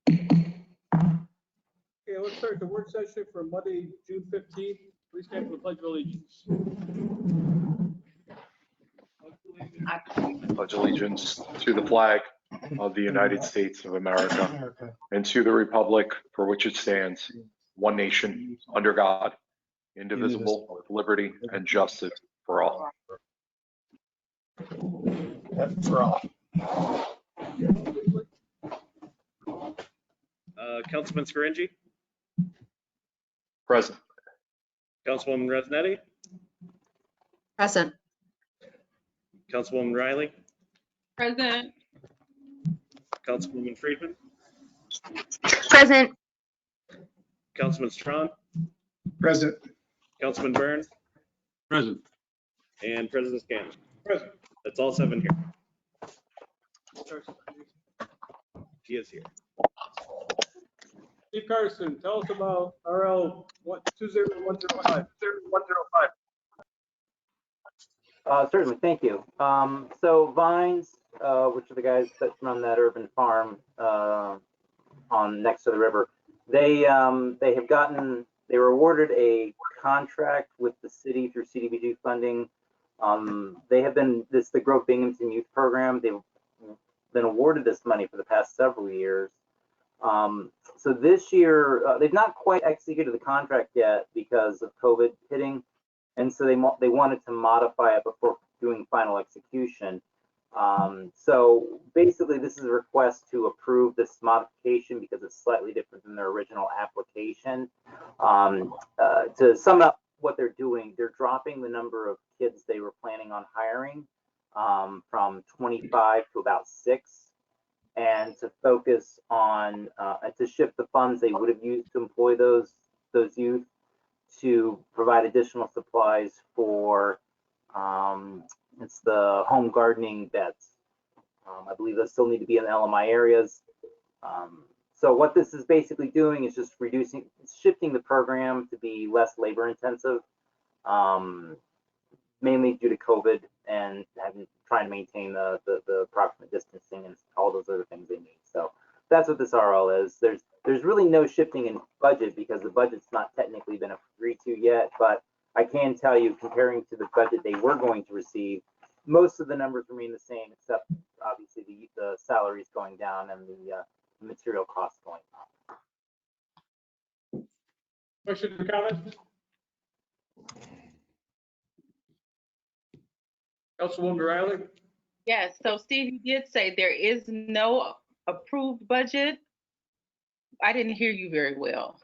Okay, let's start the work session for Monday, June 15th. Please stand for the Pledge of Allegiance. Pledge allegiance to the flag of the United States of America and to the republic for which it stands, one nation, under God, indivisible, with liberty and justice for all. For all. Councilman Scaringi, Present. Councilwoman Resnetti, Present. Councilwoman Riley, Present. Councilwoman Friedman, Present. Councilman Strawn, Present. Councilman Burns, Present. and President Scanlon. Present. That's all 7 here. He is here. Steve Carson, tell us about RL 20105. Certainly, thank you. So Vines, which are the guys that run that urban farm on next to the river, they were awarded a contract with the city through CDBG funding. They have been the Grove Binghamton Youth Program. They've been awarded this money for the past several years. So this year, they've not quite executed the contract yet because of COVID hitting. And so they wanted to modify it before doing final execution. So basically, this is a request to approve this modification because it's slightly different than their original application. To sum up what they're doing, they're dropping the number of kids they were planning on hiring from 25 to about 6, and to focus on to shift the funds they would have used to employ those youth to provide additional supplies for it's the home gardening beds. I believe those still need to be in the LMI areas. So what this is basically doing is just shifting the program to be less labor intensive, mainly due to COVID and trying to maintain the approximate distancing and all those other things they need. So that's what this RL is. There's really no shifting in budget because the budget's not technically been agreed to yet, but I can tell you, comparing to the budget they were going to receive, most of the numbers remain the same, except obviously the salaries going down and the material costs going up. Questions or comments? Councilwoman Riley? Yes, so Steve, you did say there is no approved budget. I didn't hear you very well.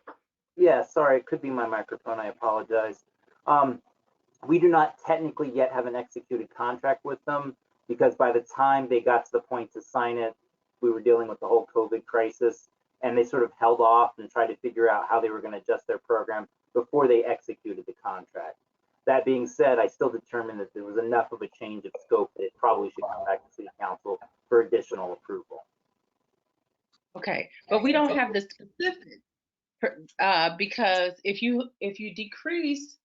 Yeah, sorry, it could be my microphone. I apologize. We do not technically yet have an executed contract with them because by the time they got to the point to sign it, we were dealing with the whole COVID crisis, and they sort of held off and tried to figure out how they were going to adjust their program before they executed the contract. That being said, I still determined that there was enough of a change of scope that it probably should come back to City Council for additional approval. Okay, but we don't have the specific because if you decrease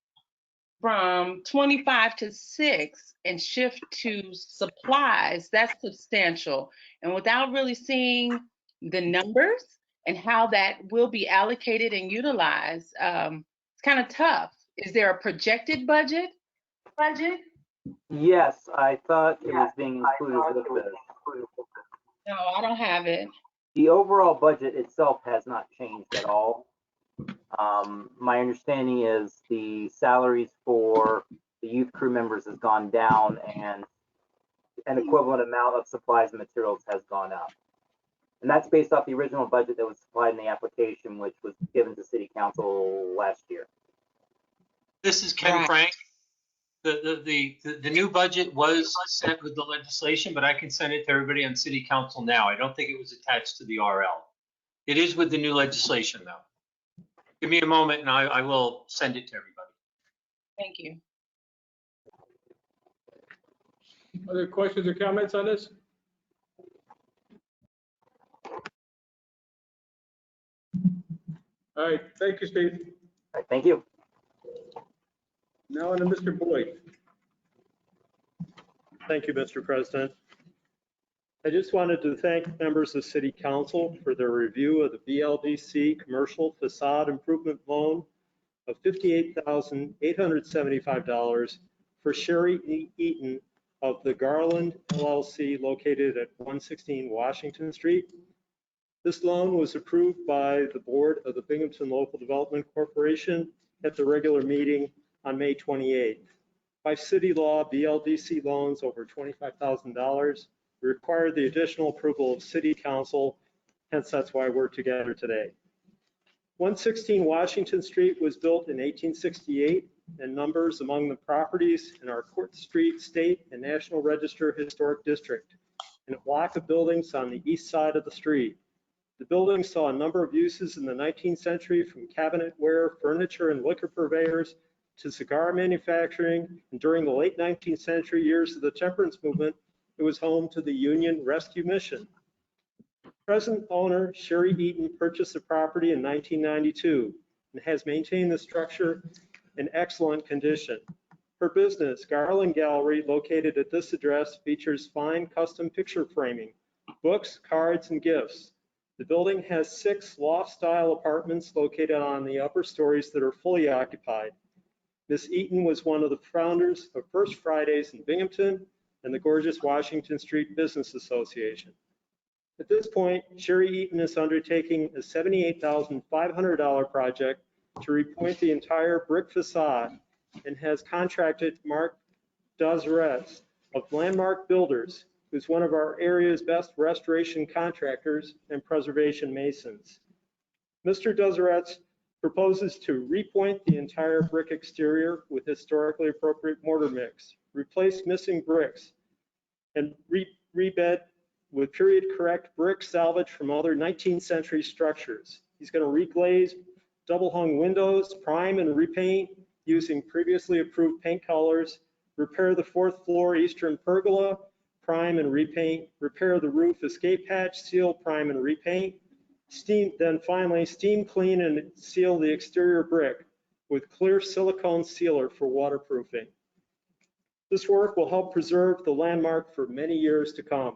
from 25 to 6 and shift to supplies, that's substantial. And without really seeing the numbers and how that will be allocated and utilized, it's kind of tough. Is there a projected budget? Yes, I thought it was being included with this. No, I don't have it. The overall budget itself has not changed at all. My understanding is the salaries for the youth crew members has gone down and an equivalent amount of supplies and materials has gone up. And that's based off the original budget that was supplied in the application, which was given to City Council last year. This is Ken Frank. The new budget was sent with the legislation, but I can send it to everybody on City Council now. I don't think it was attached to the RL. It is with the new legislation, though. Give me a moment and I will send it to everybody. Thank you. Other questions or comments on this? All right, thank you, Steve. All right, thank you. Now on to Mr. Boyd. Thank you, Mr. President. I just wanted to thank members of City Council for their review of the BLDC commercial facade improvement loan of $58,875 for Sherry Eaton of the Garland LLC located at 116 Washington Street. This loan was approved by the board of the Binghamton Local Development Corporation at the regular meeting on May 28th. By city law, BLDC loans over $25,000 require the additional approval of City Council, hence that's why we're together today. 116 Washington Street was built in 1868 and numbers among the properties in our Court Street State and National Register Historic District in a block of buildings on the east side of the street. The building saw a number of uses in the 19th century, from cabinetware, furniture, and liquor purveyors to cigar manufacturing, and during the late 19th century years of the temperance movement, it was home to the Union Rescue Mission. Present owner Sherry Eaton purchased the property in 1992 and has maintained the structure in excellent condition. Her business, Garland Gallery, located at this address, features fine custom picture framing, books, cards, and gifts. The building has 6 loft-style apartments located on the upper stories that are fully occupied. Ms. Eaton was one of the founders of First Fridays in Binghamton and the gorgeous Washington Street Business Association. At this point, Sherry Eaton is undertaking a $78,500 project to repoint the entire brick facade and has contracted Mark Dozeretz of Landmark Builders, who's one of our area's best restoration contractors and preservation masons. Mr. Dozeretz proposes to repoint the entire brick exterior with historically appropriate mortar mix, replace missing bricks, and rebed with period correct brick salvage from other 19th century structures. He's going to reglaze double hung windows, prime and repaint using previously approved paint colors, repair the 4th floor eastern pergola, prime and repaint, repair the roof escape hatch, seal, prime and repaint, then finally steam clean and seal the exterior brick with clear silicone sealer for waterproofing. This work will help preserve the landmark for many years to come.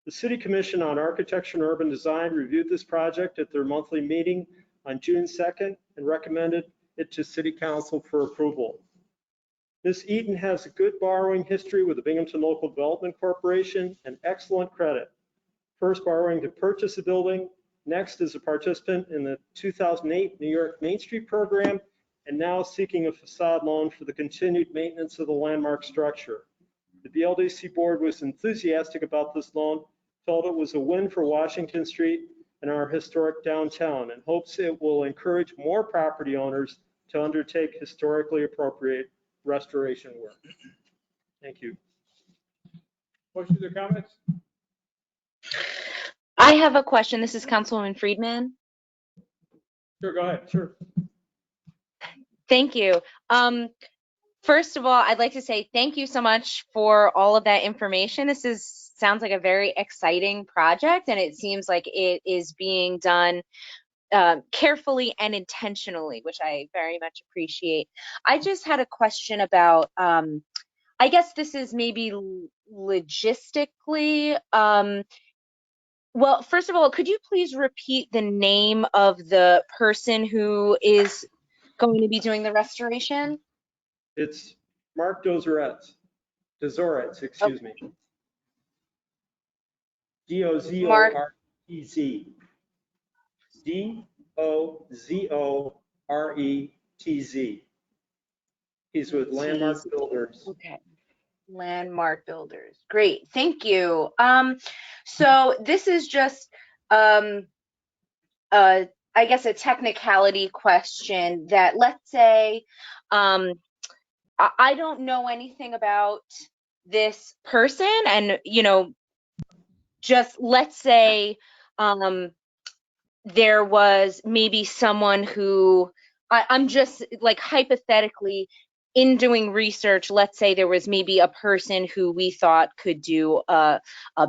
The City Commission on Architecture and Urban Design reviewed this project at their monthly meeting on June 2nd and recommended it to City Council for approval. Ms. Eaton has a good borrowing history with the Binghamton Local Development Corporation and excellent credit. First borrowing to purchase a building, next as a participant in the 2008 New York Main Street program, and now seeking a facade loan for the continued maintenance of the landmark structure. The BLDC board was enthusiastic about this loan, felt it was a win for Washington Street and our historic downtown, and hopes it will encourage more property owners to undertake historically appropriate restoration work. Thank you. Questions or comments? I have a question. This is Councilwoman Friedman. Sure, go ahead. Sure. Thank you. First of all, I'd like to say thank you so much for all of that information. This sounds like a very exciting project, and it seems like it is being done carefully and intentionally, which I very much appreciate. I just had a question about, I guess this is maybe logistically. Well, first of all, could you please repeat the name of the person who is going to be doing the restoration? It's Mark Dozeretz, excuse me. D-O-Z-O-R-E-Z. D-O-Z-O-R-E-T-Z. He's with Landmark Builders. Okay. Landmark Builders. Great. Thank you. So this is just, I guess, a technicality question that, let's say, I don't know anything about this person, and, you know, just let's say there was maybe someone who, I'm just like hypothetically in doing research, let's say there was maybe a person who we thought could do a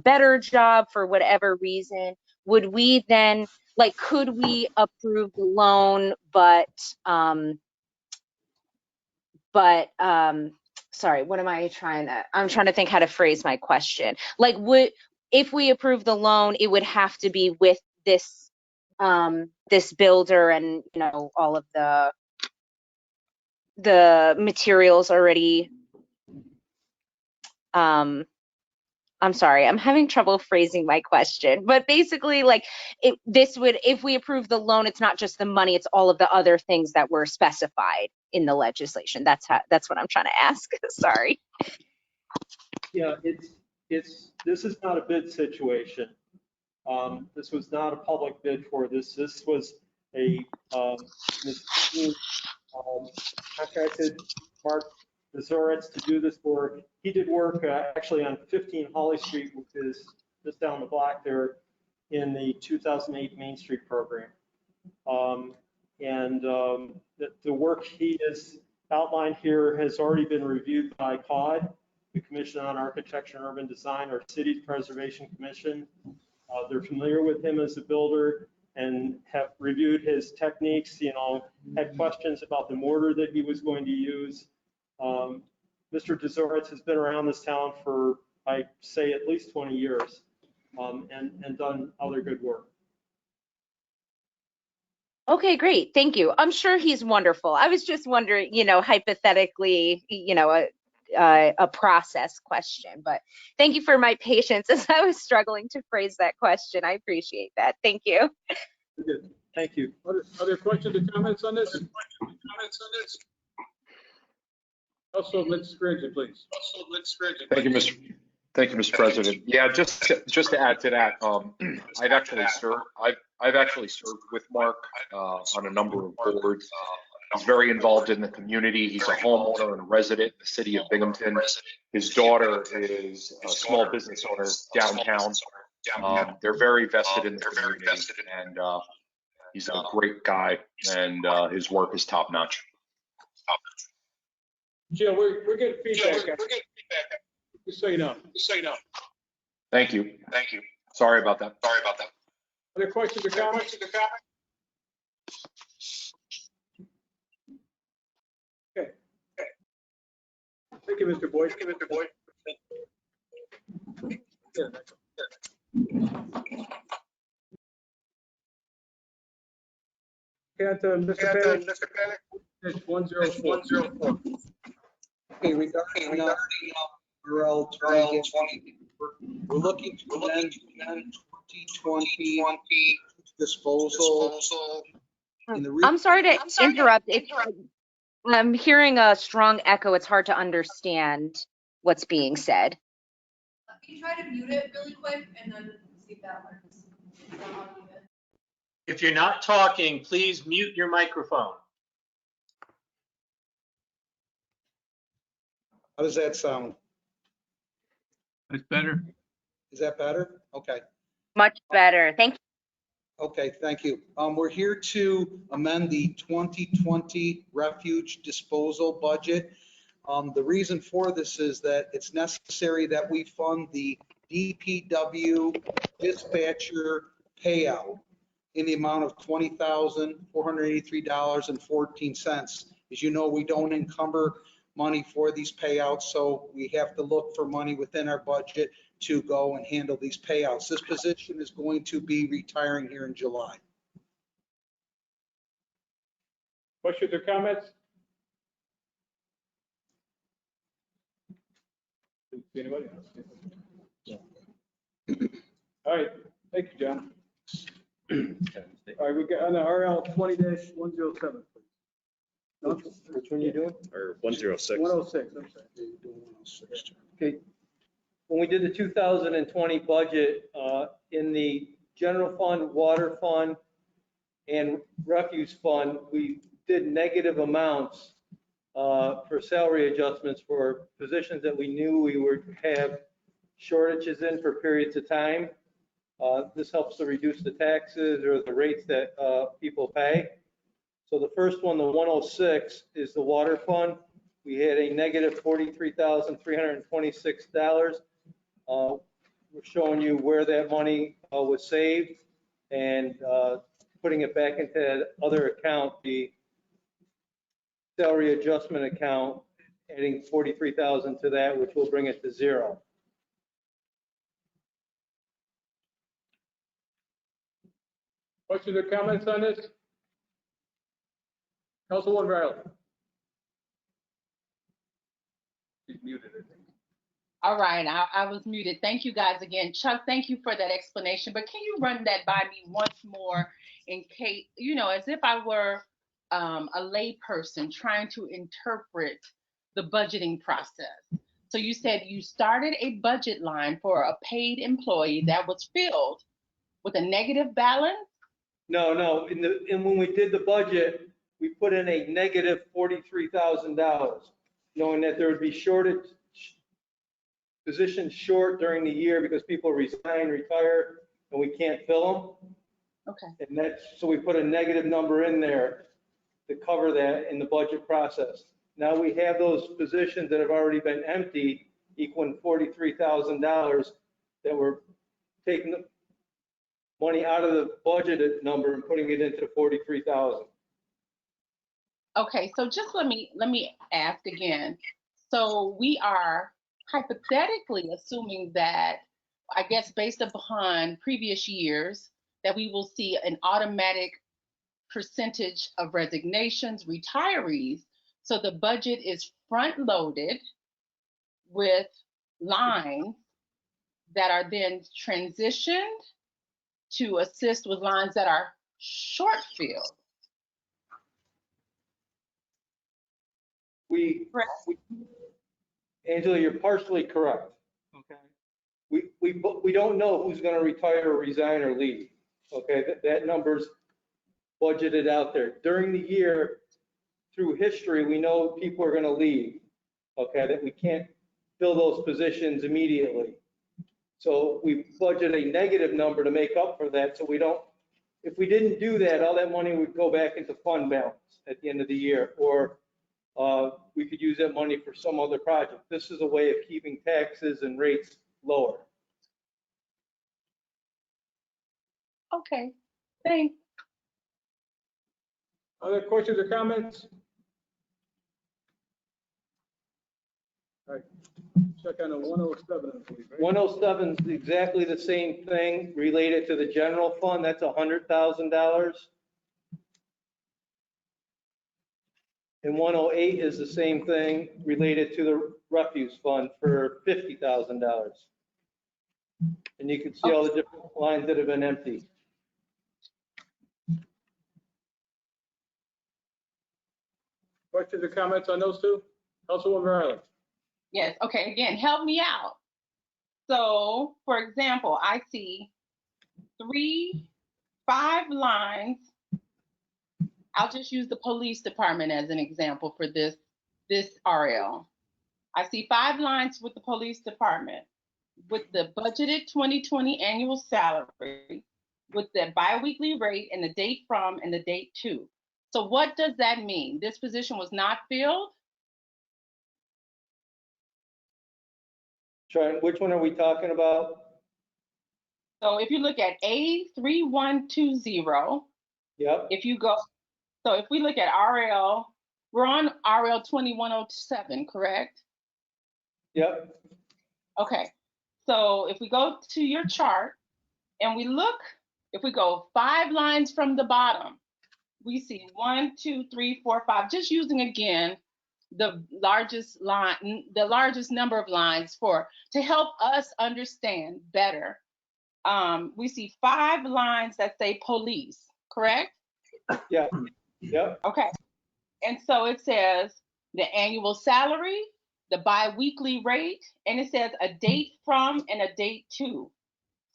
better job for whatever reason. Would we then, like, could we approve the loan, but sorry, what am I trying to, I'm trying to think how to phrase my question. Like, if we approve the loan, it would have to be with this, this builder and, you know, all of the materials already. I'm sorry, I'm having trouble phrasing my question, but basically, like, this would, if we approve the loan, it's not just the money, it's all of the other things that were specified in the legislation. That's what I'm trying to ask. Sorry. Yeah, this is not a bid situation. This was not a public bid for this. This was a, Ms. Keene, contracted Mark Zoretz to do this work. He did work actually on 15 Holly Street, which is just down the block there in the 2008 Main Street program. The work he has outlined here has already been reviewed by COD, the Commission on Architecture and Urban Design, or City Preservation Commission. They're familiar with him as a builder and have reviewed his techniques, you know, had questions about the mortar that he was going to use. Mr. Zoretz has been around this town for, I say, at least 20 years and done other good work. Okay, great. Thank you. I'm sure he's wonderful. I was just wondering, you know, hypothetically, you know, a process question, but thank you for my patience as I was struggling to phrase that question. I appreciate that. Thank you. Good. Thank you. Other questions or comments on this? Also, Ms. Scrington, please. Thank you, Mr. President. Yeah, just to add to that, I've actually served with Mark on a number of boards. He's very involved in the community. He's a homeowner and a resident in the city of Binghamton. His daughter is a small business owner downtown. They're very vested in the community, and he's a great guy, and his work is top notch. Jill, we're getting feedback. Just so you know. Thank you. Sorry about that. Other questions or comments? Okay. Thank you, Mr. Boyd. Mr. Panic. It's 104. Okay, regarding RL 20, we're looking to amend 2020 disposal. I'm sorry to interrupt. I'm hearing a strong echo. It's hard to understand what's being said. Can you try to mute it really quick and then see if that works? If you're not talking, please mute your microphone. How does that sound? That's better. Is that better? Okay. Much better. Thank you. Okay, thank you. We're here to amend the 2020 refuge disposal budget. The reason for this is that it's necessary that we fund the DPW dispatcher payout in the amount of $20,483.14. As you know, we don't encumber money for these payouts, so we have to look for money within our budget to go and handle these payouts. This position is going to be retiring here in July. Questions or comments? Anybody else? All right, thank you, John. All right, we got on the RL 20-107. Which one are you doing? Or 106. 106, I'm sorry. Okay, when we did the 2020 budget, in the general fund, water fund, and refuse fund, we did negative amounts for salary adjustments for positions that we knew we would have shortages in for periods of time. This helps to reduce the taxes or the rates that people pay. So the first one, the 106, is the water fund. We had a negative $43,326. We're showing you where that money was saved and putting it back into that other account, the salary adjustment account, adding 43,000 to that, which will bring it to zero. Questions or comments on this? Councilwoman Riley? She's muted, I think. All right, I was muted. Thank you guys again. Chuck, thank you for that explanation, but can you run that by me once more in case, as if I were a lay person trying to interpret the budgeting process. So you said you started a budget line for a paid employee that was filled with a negative balance? No, and when we did the budget, we put in a negative $43,000, knowing that there would be positions short during the year because people resign, retire, and we can't fill them. Okay. And so we put a negative number in there to cover that in the budget process. Now we have those positions that have already been emptied, equaling $43,000 that we're taking the money out of the budgeted number and putting it into the 43,000. Okay, so just let me ask again. So we are hypothetically assuming that, I guess based upon previous years, that we will see an automatic percentage of resignations, retirees. So the budget is front loaded with lines that are then transitioned to assist with lines that are short filled. Angela, you're partially correct. Okay. We don't know who's going to retire or resign or leave. Okay, that number's budgeted out there. During the year, through history, we know people are going to leave. Okay, that we can't fill those positions immediately. So we budget a negative number to make up for that. So if we didn't do that, all that money would go back into fund balance at the end of the year, or we could use that money for some other project. This is a way of keeping taxes and rates lower. Okay, thanks. Other questions or comments? All right, check on the 107, I believe, right? 107 is exactly the same thing related to the general fund. That's $100,000. And 108 is the same thing related to the refuse fund for $50,000. And you can see all the different lines that have been empty. Questions or comments on those two? Councilwoman Riley? Yes, okay, again, help me out. So, for example, I see 5 lines. I'll just use the police department as an example for this RL. I see 5 lines with the police department with the budgeted 2020 annual salary, with the biweekly rate and the date from and the date to. So what does that mean? This position was not filled? Which one are we talking about? So if you look at A3120, Yep. if we look at RL, we're on RL 2107, correct? Yep. Okay. So if we go to your chart and we look, if we go 5 lines from the bottom, we see 1, 2, 3, 4, 5, just using again the largest number of lines to help us understand better. We see 5 lines that say police, correct? Yeah. Yep. Okay. And so it says the annual salary, the biweekly rate, and it says a date from and a date to.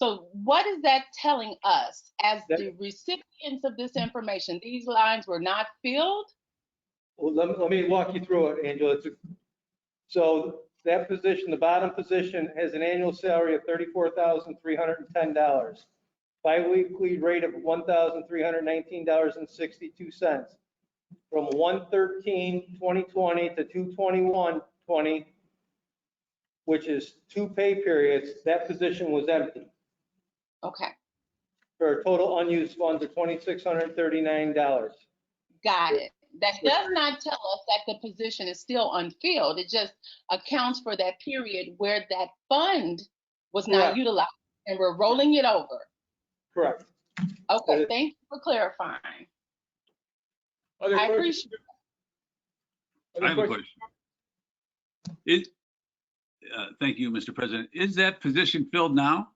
So what is that telling us as the recipients of this information? These lines were not filled? Well, let me walk you through it, Angela. So that position, the bottom position, has an annual salary of $34,310, biweekly rate of $1,319.62. From 1/13/2020 to 2/21/20, which is 2 pay periods, that position was empty. Okay. For a total unused funds of $2,639. Got it. That does not tell us that the position is still unfilled. It just accounts for that period where that fund was not utilized and we're rolling it over. Correct. Okay, thank you for clarifying. Other I questions? appreciate Other I have a questions? question. Thank you, Mr. President. Is that position filled now?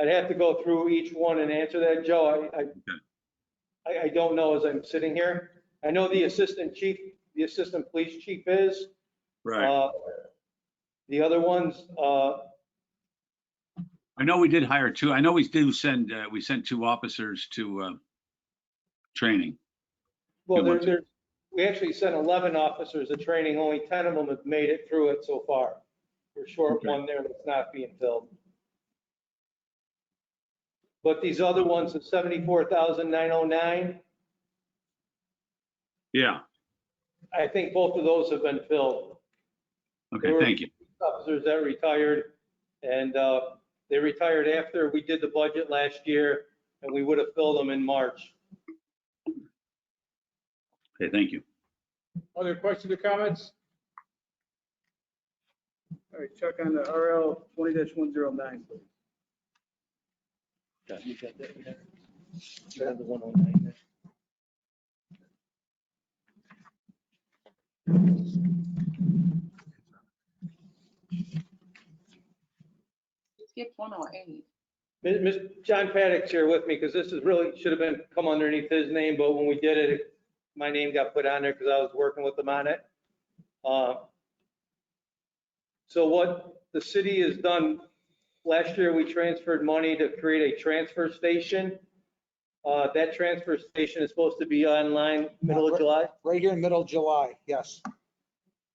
I'd have to go through each one and answer that, Joe. I don't know as I'm sitting here. I know the assistant police chief is. Right. The other ones, I know we did hire two. I know we sent 2 officers to training. well, Good ones. we actually sent 11 officers to training. Only 10 of them have made it through it so far. We're short Okay. one there that's not being filled. But these other ones, the 74,909, Yeah. I think both of those have been filled. Okay, There were thank you. Officers that retired, and they retired after we did the budget last year, and we would have filled them in March. Okay, thank you. Other questions or comments? All right, Chuck, on the RL 20-109, please. You got that in there? You have the 109 there. skip 108. John Paddock's here with me because this is really, should have been come underneath his name, but when we did it, my name got put on there because I was working with him on it. So what the city has done, last year we transferred money to create a transfer station. That transfer station is supposed to be online middle of July. Right here in middle of July, yes.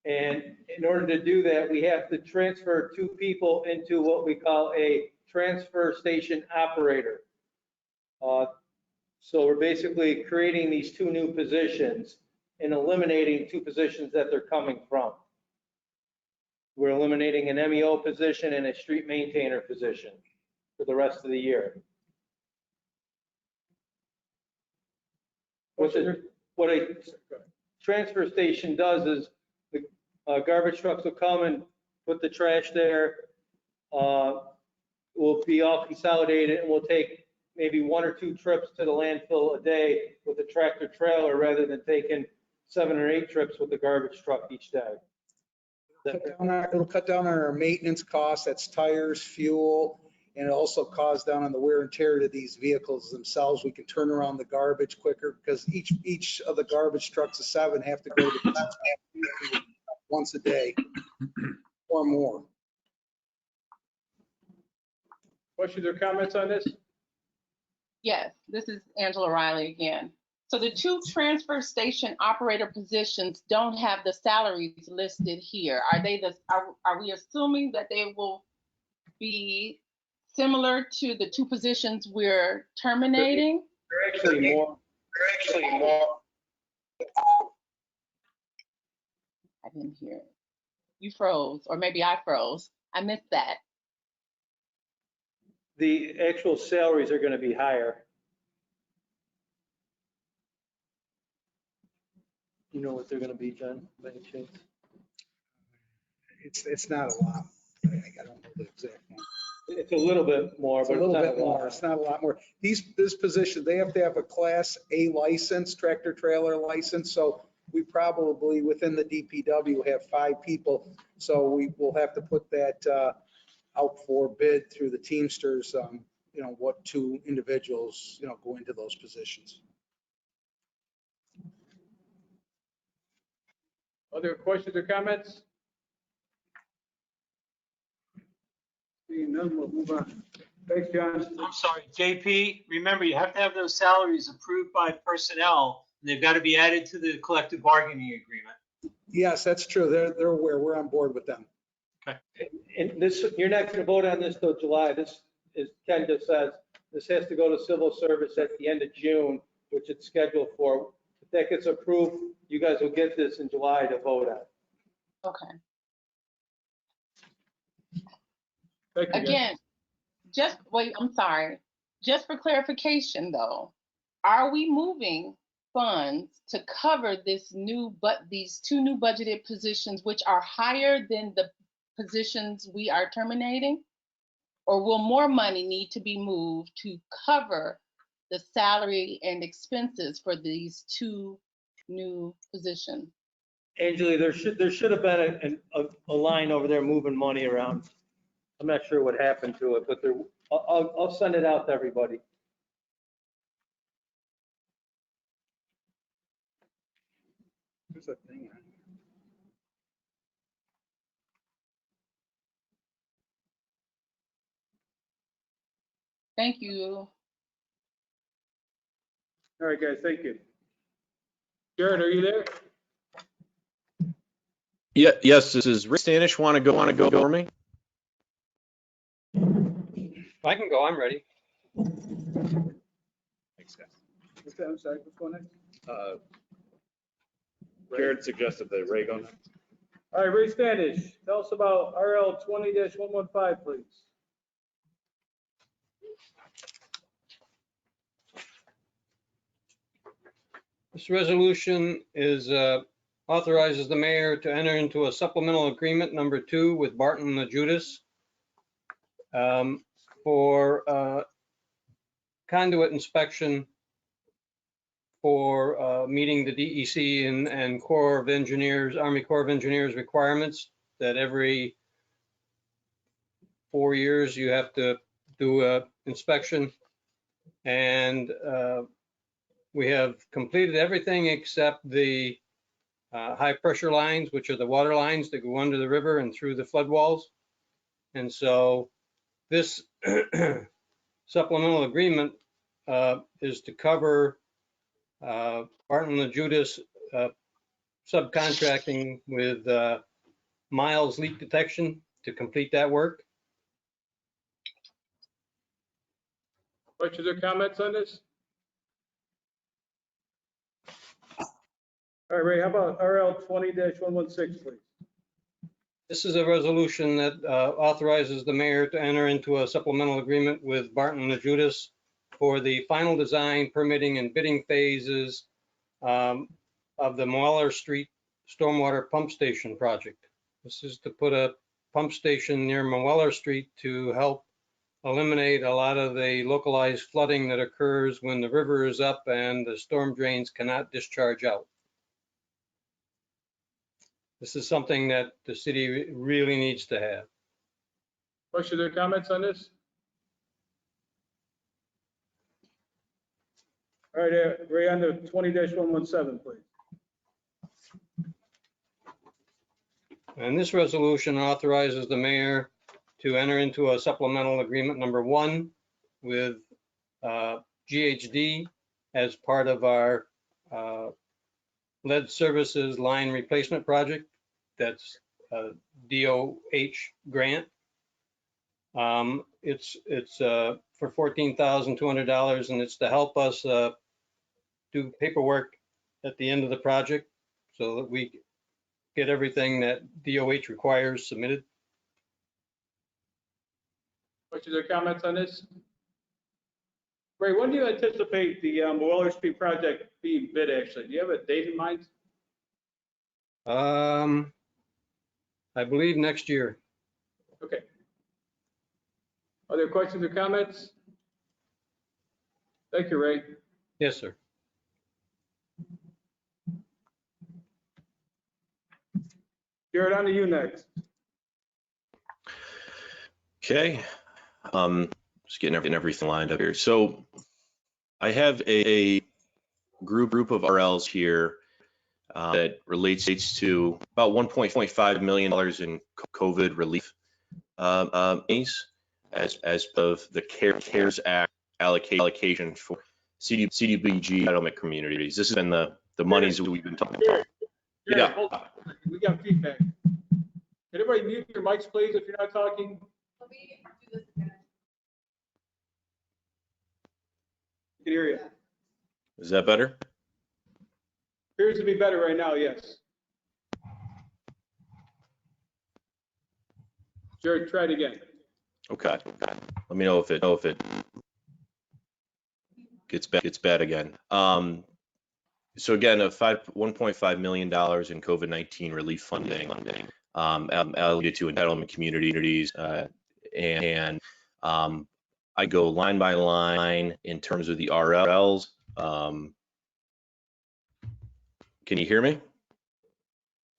And in order to do that, we have to transfer 2 people into what we call a transfer station operator. So we're basically creating these 2 new positions and eliminating 2 positions that they're coming from. We're eliminating an MEO position and a street maintainer position for the rest of the year. What a transfer station does is the garbage trucks will come and put the trash there. We'll be all consolidated and we'll take maybe 1 or 2 trips to the landfill a day with a tractor trailer rather than taking 7 or 8 trips with the garbage truck each day. It'll cut down on our maintenance costs, that's tires, fuel, and it also costs down on the wear and tear to these vehicles themselves. We can turn around the garbage quicker because each of the garbage trucks of 7 have to go to the once a day or more. Questions or comments on this? Yes, this is Angela Riley again. So the 2 transfer station operator positions don't have the salaries listed here. Are they are we assuming that they will be similar to the 2 positions we're terminating? They're actually more. I didn't hear it. You froze, or maybe I froze. I missed that. The actual salaries are going to be higher. You know what they're going to be, John, by any chance? It's not a lot. I don't know the exact one. It's a little bit more, It's a but little it's not bit more. It's not a lot more. This position, they have to have a Class A license, tractor trailer license. So we probably within the DPW have 5 people. So we will have to put that out for bid through the Teamsters. You know, what 2 individuals, you know, go into those positions. Other questions or comments? Seeing none, we'll move on. Thanks, John. I'm sorry, JP, remember, you have to have those salaries approved by personnel, and they've got to be added to the collective bargaining agreement. Yes, that's true. They're aware. We're on board with them. And this, you're not going to vote on this till July. This is, Ken just says, this has to go to civil service at the end of June, which it's scheduled for. If that gets approved, you guys will get this in July to vote on. Okay. Thank you, Again, just wait, I'm sorry. Just for clarification though, are we moving funds to cover these 2 new budgeted positions, which are higher than the positions we are terminating? or will more money need to be moved to cover the salary and expenses for these two new positions? Angela, there should have been a line over there moving money around. I'm not sure what happened to it, but I'll send it out to everybody. There's a thing on here. Thank you. All right, guys, thank you. Jared, are you there? Yeah, yes, this is Rick Stanish. Want to go for me? I can go, I'm ready. Thanks, guys. Okay, I'm sorry, what's going next? Jared suggested that Ray go next. All right, Ray Standish, tell us about RL 20-115, please. This resolution is authorizes the mayor to enter into a supplemental agreement number 2 with Barton and Judas for conduit inspection for meeting the DEC and Corps of Engineers, Army Corps of Engineers requirements that every 4 years you have to do a inspection. And we have completed everything except the high pressure lines, which are the water lines that go under the river and through the flood walls. And so this supplemental agreement is to cover Barton and Judas subcontracting with Miles Leak Detection to complete that work. Questions or comments on this? All right, Ray, how about RL 20-116, please? This is a resolution that authorizes the mayor to enter into a supplemental agreement with Barton and Judas for the final design, permitting, and bidding phases of the Mueller Street Stormwater Pump Station project. This is to put a pump station near Mueller Street to help eliminate a lot of the localized flooding that occurs when the river is up and the storm drains cannot discharge out. This is something that the city really needs to have. Questions or comments on this? All right, Ray, on the 20-117, please. And this resolution authorizes the mayor to enter into a supplemental agreement number 1 with GHD as part of our lead services line replacement project. That's a DOH grant. It's for $14,200, and it's to help us do paperwork at the end of the project so that we get everything that DOH requires submitted. Questions or comments on this? Ray, when do you anticipate the Mueller Street project being bid, actually? Do you have a date in mind? I believe next year. Okay. Are there questions or comments? Thank you, Ray. Yes, sir. Jared, on to you next. Okay. Just getting everything lined up here. So I have a group of RLs here that relates to about $1.5 million in COVID relief as of the CARES Act allocation for CDBG entitlement communities. This has been the monies that we've been talking about. Jared, hold on. We got feedback. Can everybody mute your mics, please, if you're not talking? Let me do this again. I can hear you. Is that better? Appears to be better right now, yes. Jared, try it again. Okay. Let me know if it gets bad again. So again, $1.5 million in COVID-19 relief funding allocated to entitlement communities, and I go line by line in terms of the RLs. Can you hear me?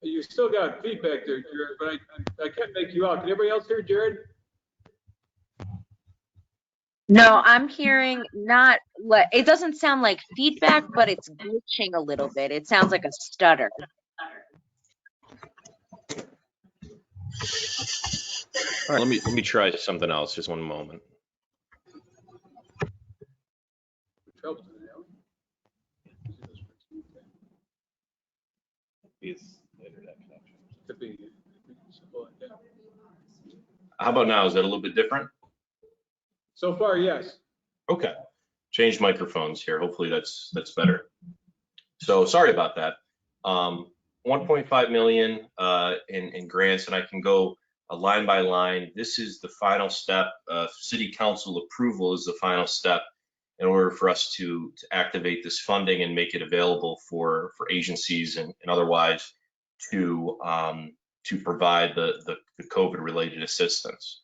You still got feedback there, Jared, but I can't make you out. Can everybody else hear Jared? No, I'm hearing not, it doesn't sound like feedback, but it's glitching a little bit. It sounds like a stutter. All right, let me try something else. Just one moment. How about now? Is that a little bit different? So far, yes. Okay. Change microphones here. Hopefully that's better. So sorry about that. 1.5 million in grants, and I can go line by line. This is the final step. City council approval is the final step in order for us to activate this funding and make it available for agencies and otherwise to provide the COVID related assistance.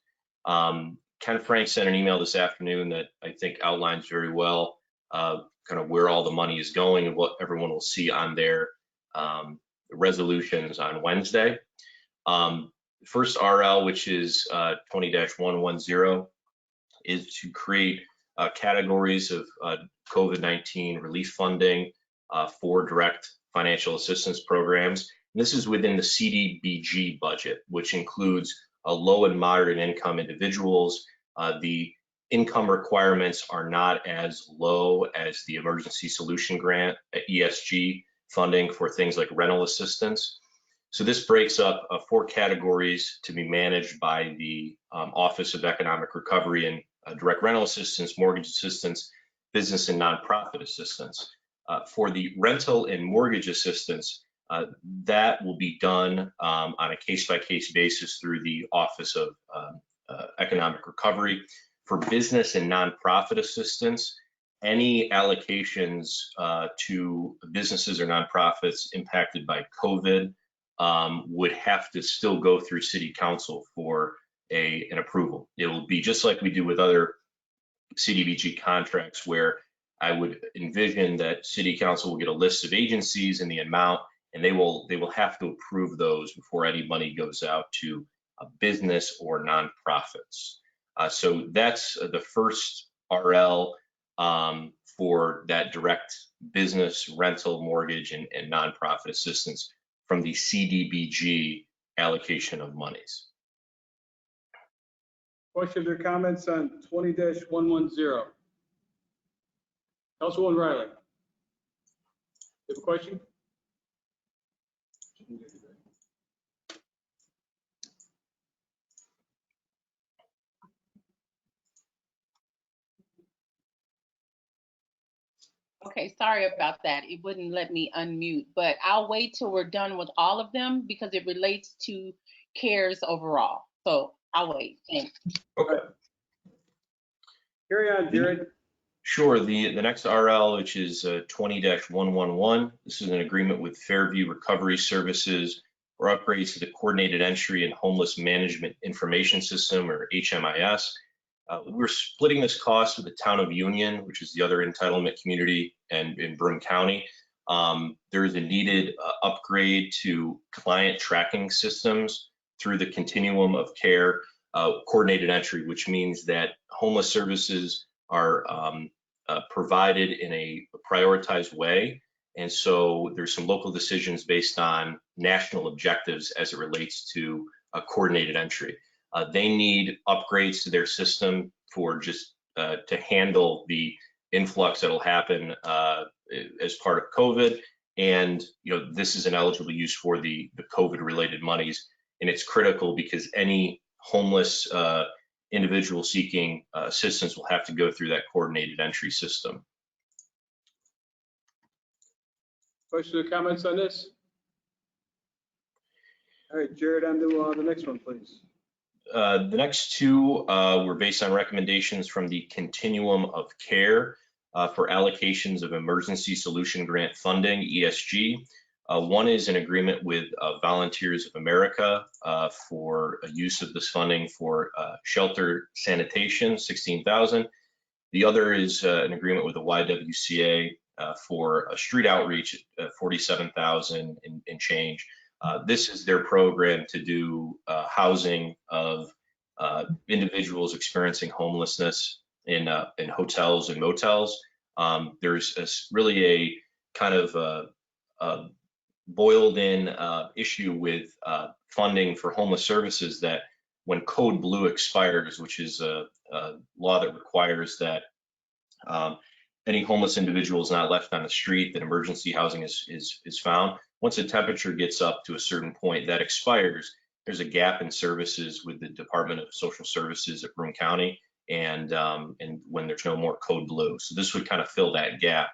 Ken Frank sent an email this afternoon that I think outlines very well kind of where all the money is going and what everyone will see on their resolutions on Wednesday. First RL, which is 20-110, is to create categories of COVID-19 relief funding for direct financial assistance programs. And this is within the CDBG budget, which includes low and moderate income individuals. The income requirements are not as low as the Emergency Solution Grant, ESG funding for things like rental assistance. So this breaks up 4 categories to be managed by the Office of Economic Recovery and Direct Rental Assistance, Mortgage Assistance, Business and Nonprofit Assistance. For the rental and mortgage assistance, that will be done on a case-by-case basis through the Office of Economic Recovery. For business and nonprofit assistance, any allocations to businesses or nonprofits impacted by COVID would have to still go through City Council for an approval. It will be just like we do with other CDBG contracts, where I would envision that City Council will get a list of agencies and the amount, and they will have to approve those before any money goes out to a business or nonprofits. So that's the first RL for that direct business, rental, mortgage, and nonprofit assistance from the CDBG allocation of monies. Questions or comments on 20-110? Councilwoman Riley. You have a question? Okay, sorry about that. It wouldn't let me unmute, but I'll wait till we're done with all of them because it relates to CARES overall. So I'll wait. Thanks. Okay. Carry on, Jared. Sure. The next RL, which is 20-111, this is an agreement with Fairview Recovery Services for upgrades to the Coordinated Entry and Homeless Management Information System, or HMIS. We're splitting this cost with the town of Union, which is the other entitlement community in Broome County. There is a needed upgrade to client tracking systems through the continuum of care coordinated entry, which means that homeless services are provided in a prioritized way. And so there's some local decisions based on national objectives as it relates to coordinated entry. They need upgrades to their system for just to handle the influx that'll happen as part of COVID. And this is an eligible use for the COVID related monies. And it's critical because any homeless individual seeking assistance will have to go through that coordinated entry system. Questions or comments on this? All right, Jared, on to the next one, please. The next two were based on recommendations from the Continuum of Care for allocations of Emergency Solution Grant funding, ESG. One is an agreement with Volunteers of America for use of this funding for shelter sanitation, $16,000. The other is an agreement with the YWCA for a street outreach, $47,000 and change. This is their program to do housing of individuals experiencing homelessness in hotels and motels. There's really a kind of a boiled in issue with funding for homeless services that when Code Blue expires, which is a law that requires that any homeless individual is not left on the street, that emergency housing is found. Once the temperature gets up to a certain point, that expires. There's a gap in services with the Department of Social Services at Broome County, and when there's no more Code Blue. So this would kind of fill that gap,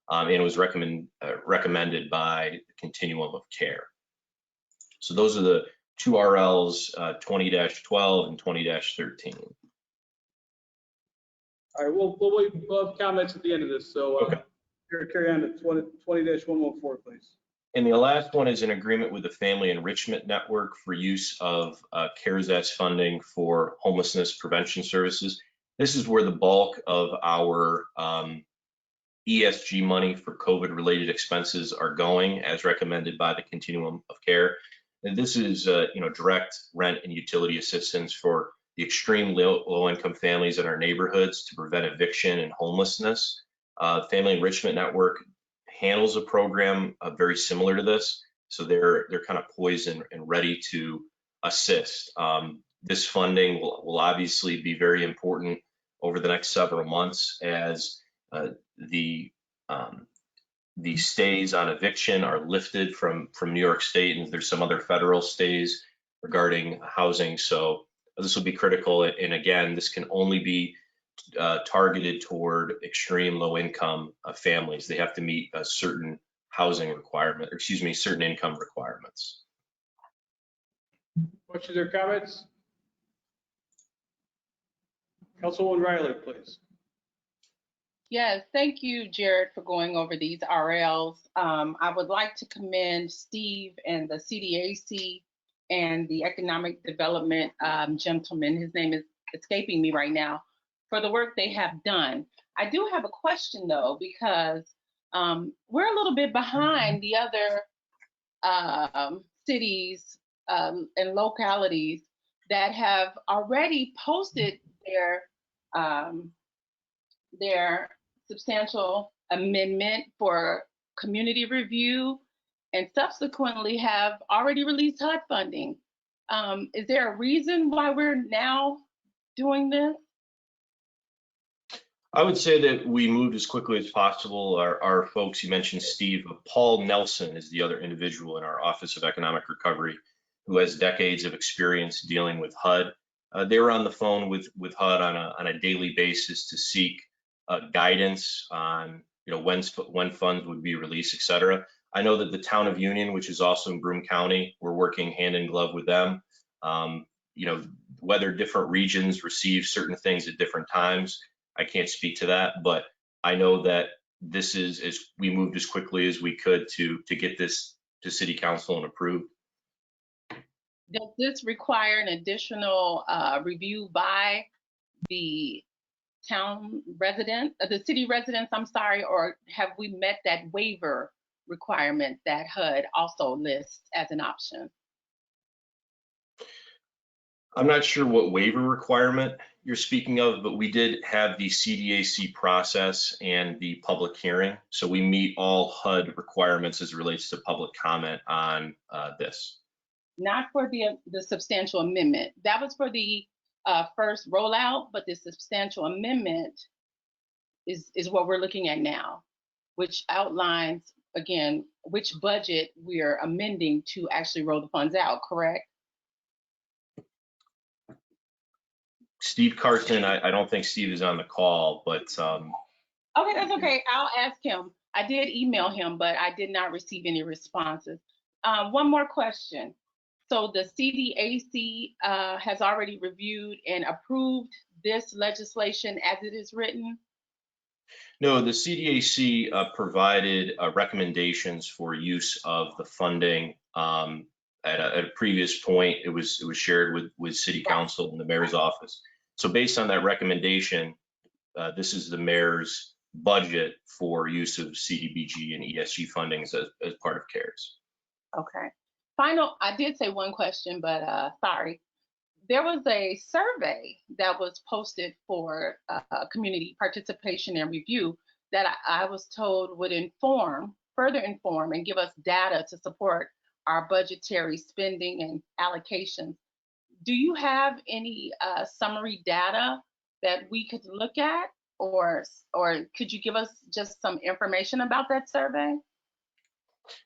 and it was recommended by the Continuum of Care. So those are the two RLs, 20-12 and 20-13. All right, we'll have comments at the end of this, so Okay. carry on to 20-114, please. And the last one is an agreement with the Family Enrichment Network for use of CARES Act funding for homelessness prevention services. This is where the bulk of our ESG money for COVID-related expenses are going, as recommended by the Continuum of Care. And this is, direct rent and utility assistance for the extreme low-income families in our neighborhoods to prevent eviction and homelessness. Family Enrichment Network handles a program very similar to this, so they're kind of poised and ready to assist. This funding will obviously be very important over the next several months as the stays on eviction are lifted from New York State, and there's some other federal stays regarding housing. So this will be critical. And again, this can only be targeted toward extreme low income families. They have to meet a certain housing requirement, or excuse me, certain income requirements. Questions or comments? Councilwoman Riley, please. Yes, thank you, Jared, for going over these RLs. I would like to commend Steve and the CDAC and the Economic Development gentleman, his name is escaping me right now, for the work they have done. I do have a question though, because we're a little bit behind the other cities and localities that have already posted their substantial amendment for community review and subsequently have already released HUD funding. Is there a reason why we're now doing this? I would say that we moved as quickly as possible. Our folks, you mentioned Steve, Paul Nelson is the other individual in our Office of Economic Recovery who has decades of experience dealing with HUD. They were on the phone with HUD on a daily basis to seek guidance on when funds would be released, et cetera. I know that the town of Union, which is also in Broome County, we're working hand in glove with them. Whether different regions receive certain things at different times, I can't speak to that, but I know that this is, as we moved as quickly as we could to get this to City Council and approved. Does this require an additional review by the town resident, the city residents, I'm sorry, or have we met that waiver requirement that HUD also lists as an option? I'm not sure what waiver requirement you're speaking of, but we did have the CDAC process and the public hearing. So we meet all HUD requirements as it relates to public comment on this. Not for the substantial amendment. That was for the first rollout, but the substantial amendment is what we're looking at now, which outlines, again, which budget we are amending to actually roll the funds out, correct? Steve Carson, I don't think Steve is on the call, but okay, that's okay. I'll ask him. I did email him, but I did not receive any responses. One more question. So the CDAC has already reviewed and approved this legislation as it is written? No, the CDAC provided recommendations for use of the funding. At a previous point, it was shared with City Council and the Mayor's office. So based on that recommendation, this is the Mayor's budget for use of CDBG and ESG fundings as part of CARES. Okay. Final, I did say one question, but sorry. There was a survey that was posted for community participation and review that I was told would further inform and give us data to support our budgetary spending and allocations. Do you have any summary data that we could look at, or could you give us just some information about that survey?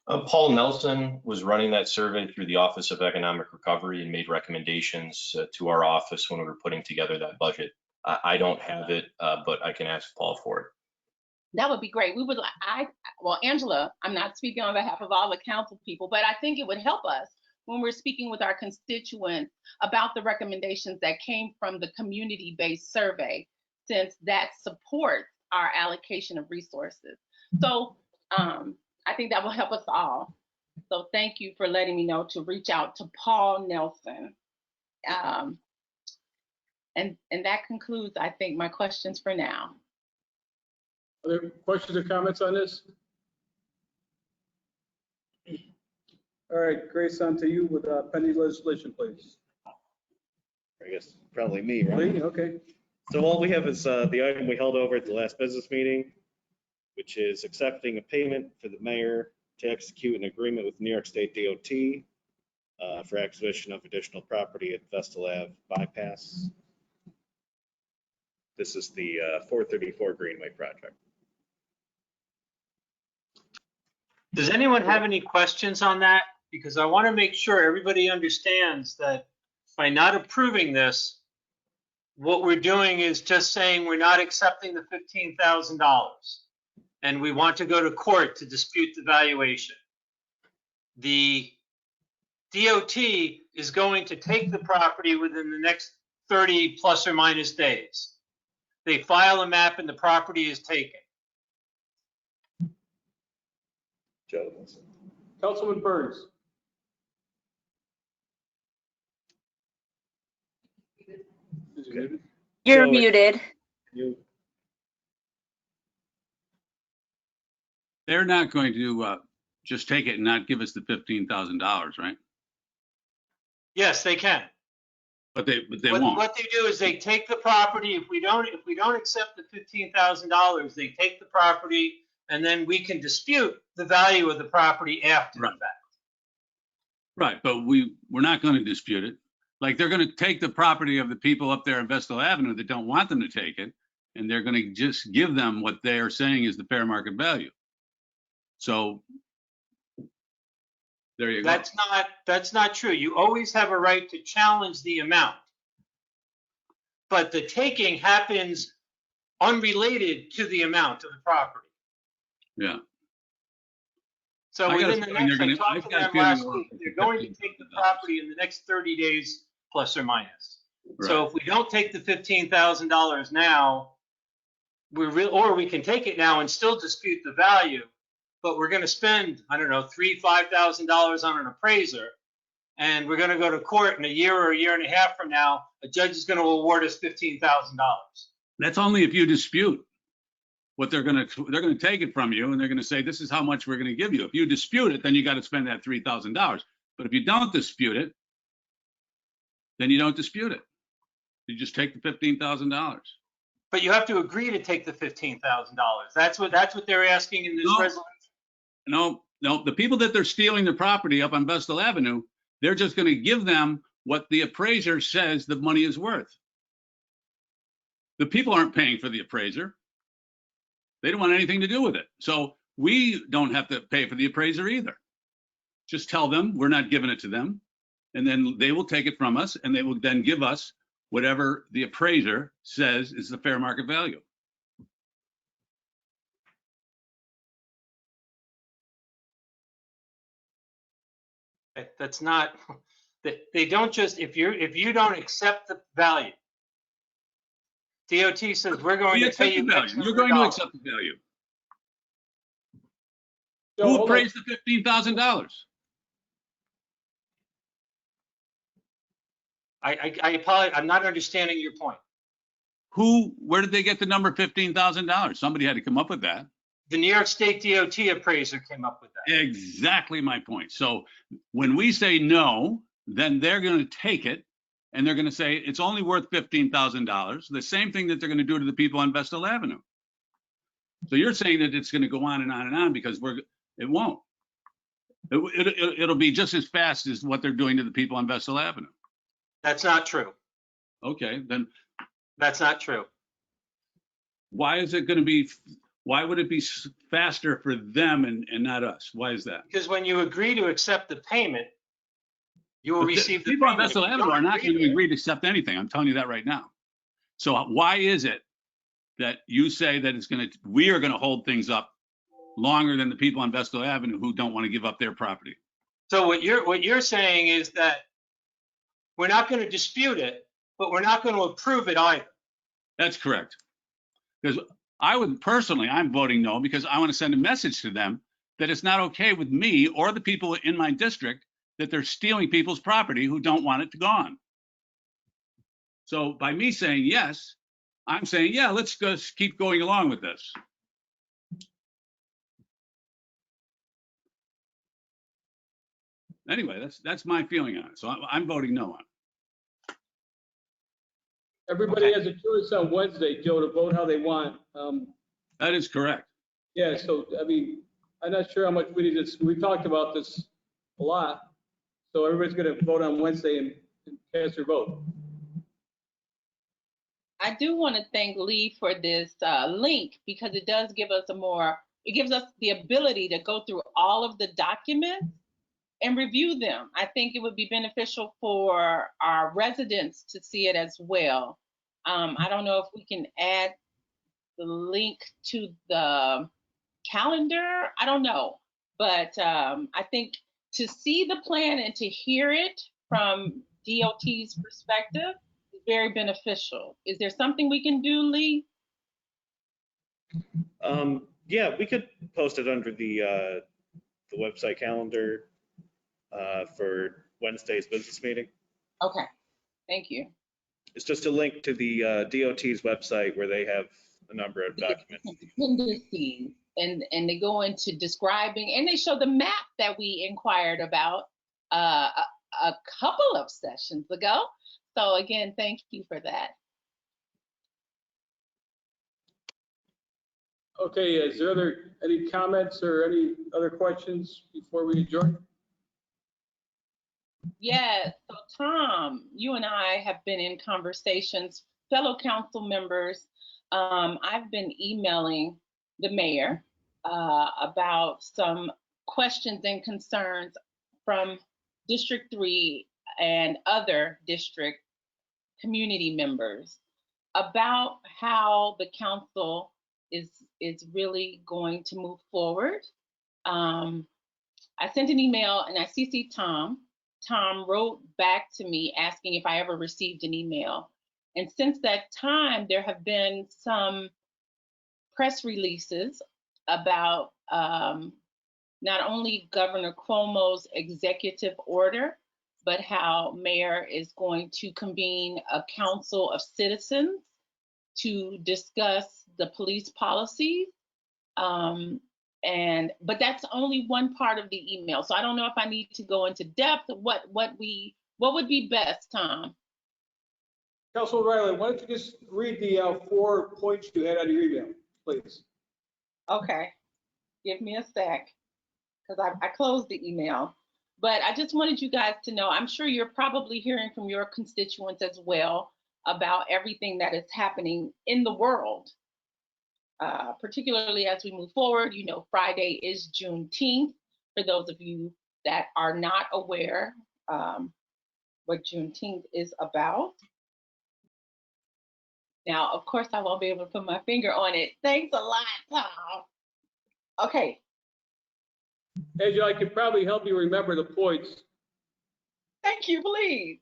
Paul Nelson was running that survey through the Office of Economic Recovery and made recommendations to our office when we were putting together that budget. I don't have it, but I can ask Paul for it. That would be great. We would, well, Angela, I'm not speaking on behalf of all the council people, but I think it would help us when we're speaking with our constituents about the recommendations that came from the community-based survey, since that supports our allocation of resources. So I think that will help us all. So thank you for letting me know to reach out to Paul Nelson. And that concludes, I think, my questions for now. Are there questions or comments on this? All right, Grace, on to you with pending legislation, please. I guess probably me, right? Lee, okay. So all we have is the item we held over at the last business meeting, which is accepting a payment for the mayor to execute an agreement with New York State DOT for acquisition of additional property at Vestal Ave bypass. This is the 434 Greenway project. Does anyone have any questions on that? Because I want to make sure everybody understands that by not approving this, what we're doing is just saying we're not accepting the $15,000 and we want to go to court to dispute the valuation. The DOT is going to take the property within the next 30 plus or minus days. They file a map and the property is taken. Joe. Councilman Burns. You're So muted. They're not going to just take it and not give us the $15,000, right? Yes, they can. But they What, won't. what they do is they take the property. If we don't accept the $15,000, they take the property, and then we can dispute the value of the property after the fact. Right, but we're not going to dispute it. Like, they're going to take the property of the people up there in Vestal Avenue that don't want them to take it, and they're going to just give them what they are saying is the fair market value. So there you go. That's not true. You always have a right to challenge the amount, but the taking happens unrelated to the amount of the property. Yeah. So within the next, I talked to them last week, they're going to take the property in the next 30 days, plus or minus. Right. So if we don't take the $15,000 now, or we can take it now and still dispute the value, but we're going to spend, I don't know, $3,000, $5,000 on an appraiser, and we're going to go to court in a year or a year and a half from now, a judge is going to award us $15,000. That's only if you dispute what they're going to take it from you, and they're going to say, this is how much we're going to give you. If you dispute it, then you got to spend that $3,000. But if you don't dispute it, then you don't dispute it. You just take the $15,000. But you have to agree to take the $15,000. That's what they're asking in this resolution. No, the people that they're stealing the property up on Vestal Avenue, they're just going to give them what the appraiser says the money is worth. The people aren't paying for the appraiser. They don't want anything to do with it. So we don't have to pay for the appraiser either. Just tell them we're not giving it to them, and then they will take it from us, and they will then give us whatever the appraiser says is the fair market value. That's not, they don't just, if you don't accept the value, DOT says we're going We to accept pay the you X value. You're number of going to dollars. accept the value. Joe, Who hold on. appraised the $15,000? I apologize. I'm not understanding your point. Where did they get the number $15,000? Somebody had to come up with that. The New York State DOT appraiser came up with that. Exactly my point. So when we say no, then they're going to take it and they're going to say it's only worth $15,000. The same thing that they're going to do to the people on Vestal Avenue. So you're saying that it's going to go on and on and on because it won't. It'll be just as fast as what they're doing to the people on Vestal Avenue. That's not true. Okay, then That's not true. why is it going to be? Why would it be faster for them and not us? Why is that? Because when you agree to accept the payment, you will But receive the people on payment. Vestal If you Avenue don't are not agree going to to it, agree to accept anything. I'm telling you that right now. So why is it that you say that we are going to hold things up longer than the people on Vestal Avenue who don't want to give up their property? So what you're saying is that we're not going to dispute it, but we're not going to approve it either. That's correct. Because I'm voting no because I want to send a message to them that it's not okay with me or the people in my district that they're stealing people's property who don't want it gone. So by me saying yes, I'm saying, yeah, let's just keep going along with this. Anyway, that's my feeling on it. So I'm voting no on it. Everybody has a choice on Wednesday, Joe, to vote how they want. That is correct. Yeah, so, I mean, I'm not sure how much we need to, we talked about this a lot. So everybody's gonna vote on Wednesday and cast their vote. I do want to thank Lee for this link because it does give us it gives us the ability to go through all of the documents and review them. I think it would be beneficial for our residents to see it as well. I don't know if we can add the link to the calendar. I don't know, but I think to see the plan and to hear it from DOT's perspective is very beneficial. Is there something we can do, Lee? Yeah, we could post it under the website calendar for Wednesday's business meeting. Okay, thank you. It's just a link to the DOT's website where they have a number of documents. Appendices, and they go into describing, and they show the map that we inquired about a couple of sessions ago. So again, thank you for that. Okay, is there any comments or any other questions before we adjourn? Yes, so Tom, you and I have been in conversations, fellow council members. I've been emailing the mayor about some questions and concerns from District 3 and other district community members about how the council is really going to move forward. I sent an email and I CC'd Tom. Tom wrote back to me asking if I ever received an email. And since that time, there have been some press releases about not only Governor Cuomo's executive order, but how Mayor is going to convene a council of citizens to discuss the police policies. But that's only one part of the email. So I don't know if I need to go into depth. What would be best, Tom? Councilman Riley, why don't you just read the 4 points you had on your email, please? Okay, give me a sec, because I closed the email. But I just wanted you guys to know, I'm sure you're probably hearing from your constituents as well about everything that is happening in the world. Particularly as we move forward, you know, Friday is Juneteenth. For those of you that are not aware what Juneteenth is about. Now, of course, I won't be able to put my finger on it. Thanks a lot, Tom. Okay. Angela, I could probably help you remember the points. Thank you, please.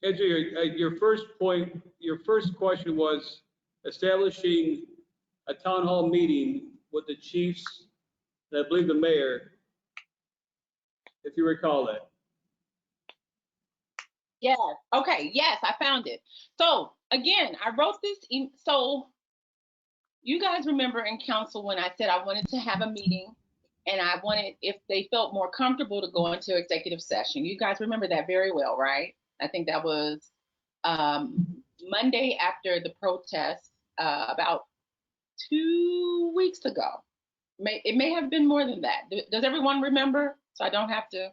Andrew, your first point, your first question was establishing a town hall meeting with the chiefs, and I believe the mayor, if you recall that. Yes. Okay. Yes, I found it. So again, I wrote this. So you guys remember in council when I said I wanted to have a meeting and I wanted, if they felt more comfortable, to go into executive session. You guys remember that very well, right? I think that was Monday after the protest, about 2 weeks ago. It may have been more than that. Does everyone remember? So I don't have to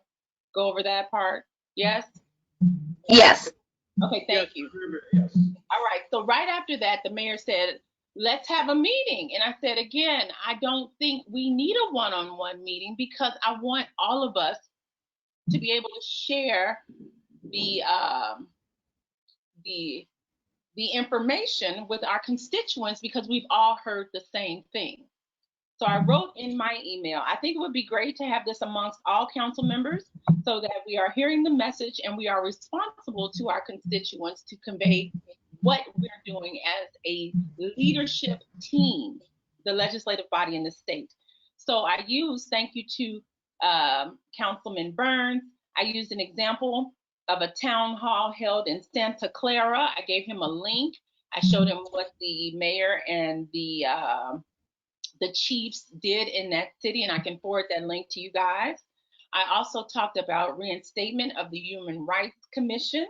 go over that part. Yes? Yes. Okay, thank you. Yes. All right, so right after that, the mayor said, let's have a meeting. And I said, again, I don't think we need a one-on-one meeting because I want all of us to be able to share the information with our constituents because we've all heard the same thing. So I wrote in my email, I think it would be great to have this amongst all council members so that we are hearing the message and we are responsible to our constituents to convey what we're doing as a leadership team, the legislative body in the state. So I used, thank you to Councilman Burns, I used an example of a town hall held in Santa Clara. I gave him a link. I showed him what the mayor and the chiefs did in that city, and I can forward that link to you guys. I also talked about reinstatement of the Human Rights Commission.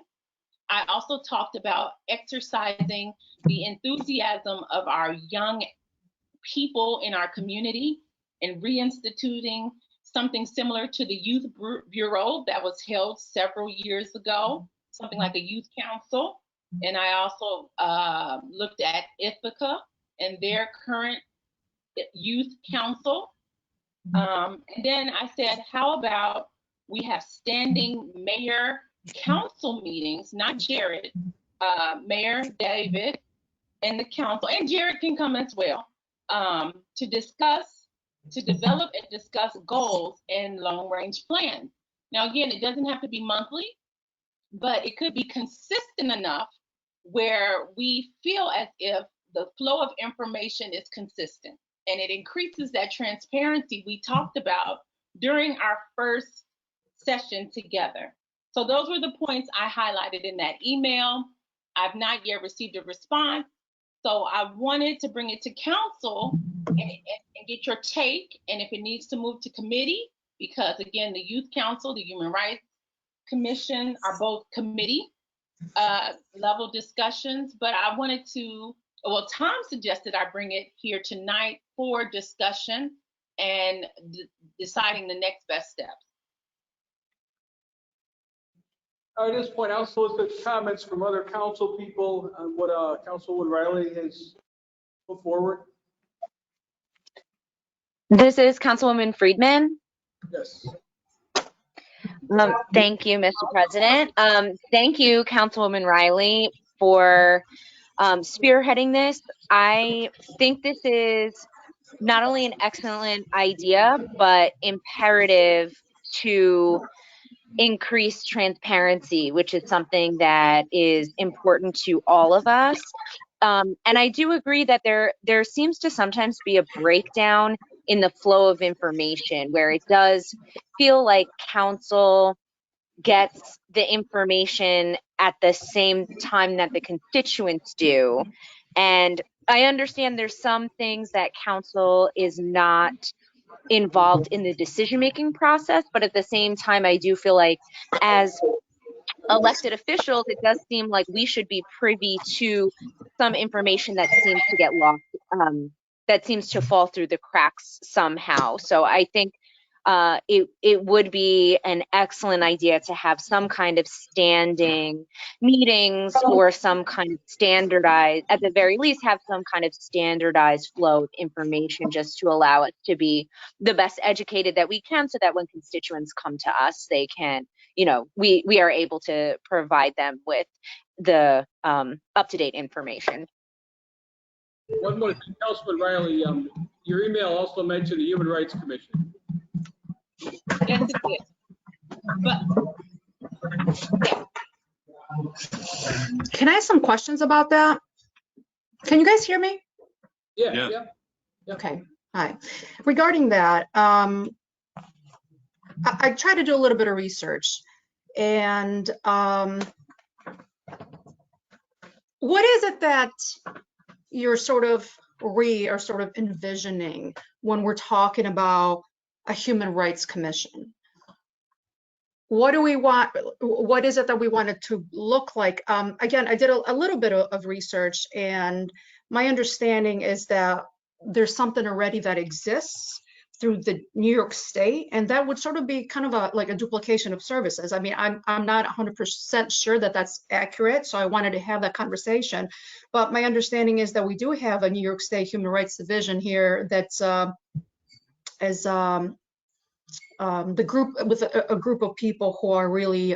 I also talked about exercising the enthusiasm of our young people in our community and reinstituting something similar to the Youth Bureau that was held several years ago, something like a youth council. And I also looked at Ithaca and their current youth council. And then I said, how about we have standing mayor council meetings, not Jared, Mayor David and the council, and Jared can come as well, to develop and discuss goals and long range plans. Now, again, it doesn't have to be monthly, but it could be consistent enough where we feel as if the flow of information is consistent and it increases that transparency we talked about during our first session together. So those were the points I highlighted in that email. I've not yet received a response. So I wanted to bring it to council and get your take, and if it needs to move to committee, because again, the Youth Council, the Human Rights Commission are both committee level discussions, but I wanted to, well, Tom suggested I bring it here tonight for discussion and deciding the next best steps. At this point, I'll solicit comments from other council people on what Councilwoman Riley has put forward. This is Councilwoman Friedman. Yes. Thank you, Mr. President. Thank you, Councilwoman Riley, for spearheading this. I think this is not only an excellent idea, but imperative to increase transparency, which is something that is important to all of us. And I do agree that there seems to sometimes be a breakdown in the flow of information where it does feel like council gets the information at the same time that the constituents do. And I understand there's some things that council is not involved in the decision-making process, but at the same time, I do feel like as elected officials, it does seem like we should be privy to some information that seems to get lost, that seems to fall through the cracks somehow. So I think it would be an excellent idea to have some kind of standing meetings or some kind of standardized, at the very least, have some kind of standardized flow of information just to allow us to be the best educated that we can so that when constituents come to us, they can, we are able to provide them with the up-to-date information. One more thing, Councilman Riley, your email also mentioned the Human Rights Commission. Yes, it did. But Can I have some questions about that? Can you guys hear me? Yeah. Okay, hi. Regarding that, I tried to do a little bit of research, and what is it that you're sort of envisioning when we're talking about a human rights commission? What do we want? What is it that we want it to look like? Again, I did a little bit of research, and my understanding is that there's something already that exists through the New York State, and that would sort of be kind of like a duplication of services. I mean, I'm not 100% sure that that's accurate, so I wanted to have that conversation. But my understanding is that we do have a New York State Human Rights Division here that's the group with a group of people who are really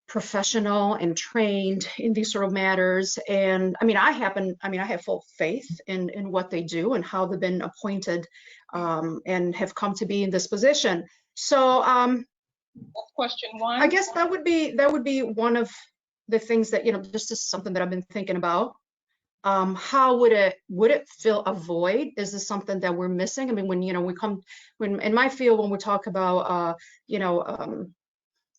professional and trained in these sort of matters. And I mean, I have full faith in what they do and how they've been appointed and have come to be in this position. So That's question one. I guess that would be one of the things that, this is something that I've been thinking about. How would it fill a void? Is this something that we're missing? I mean, when when in my field, when we talk about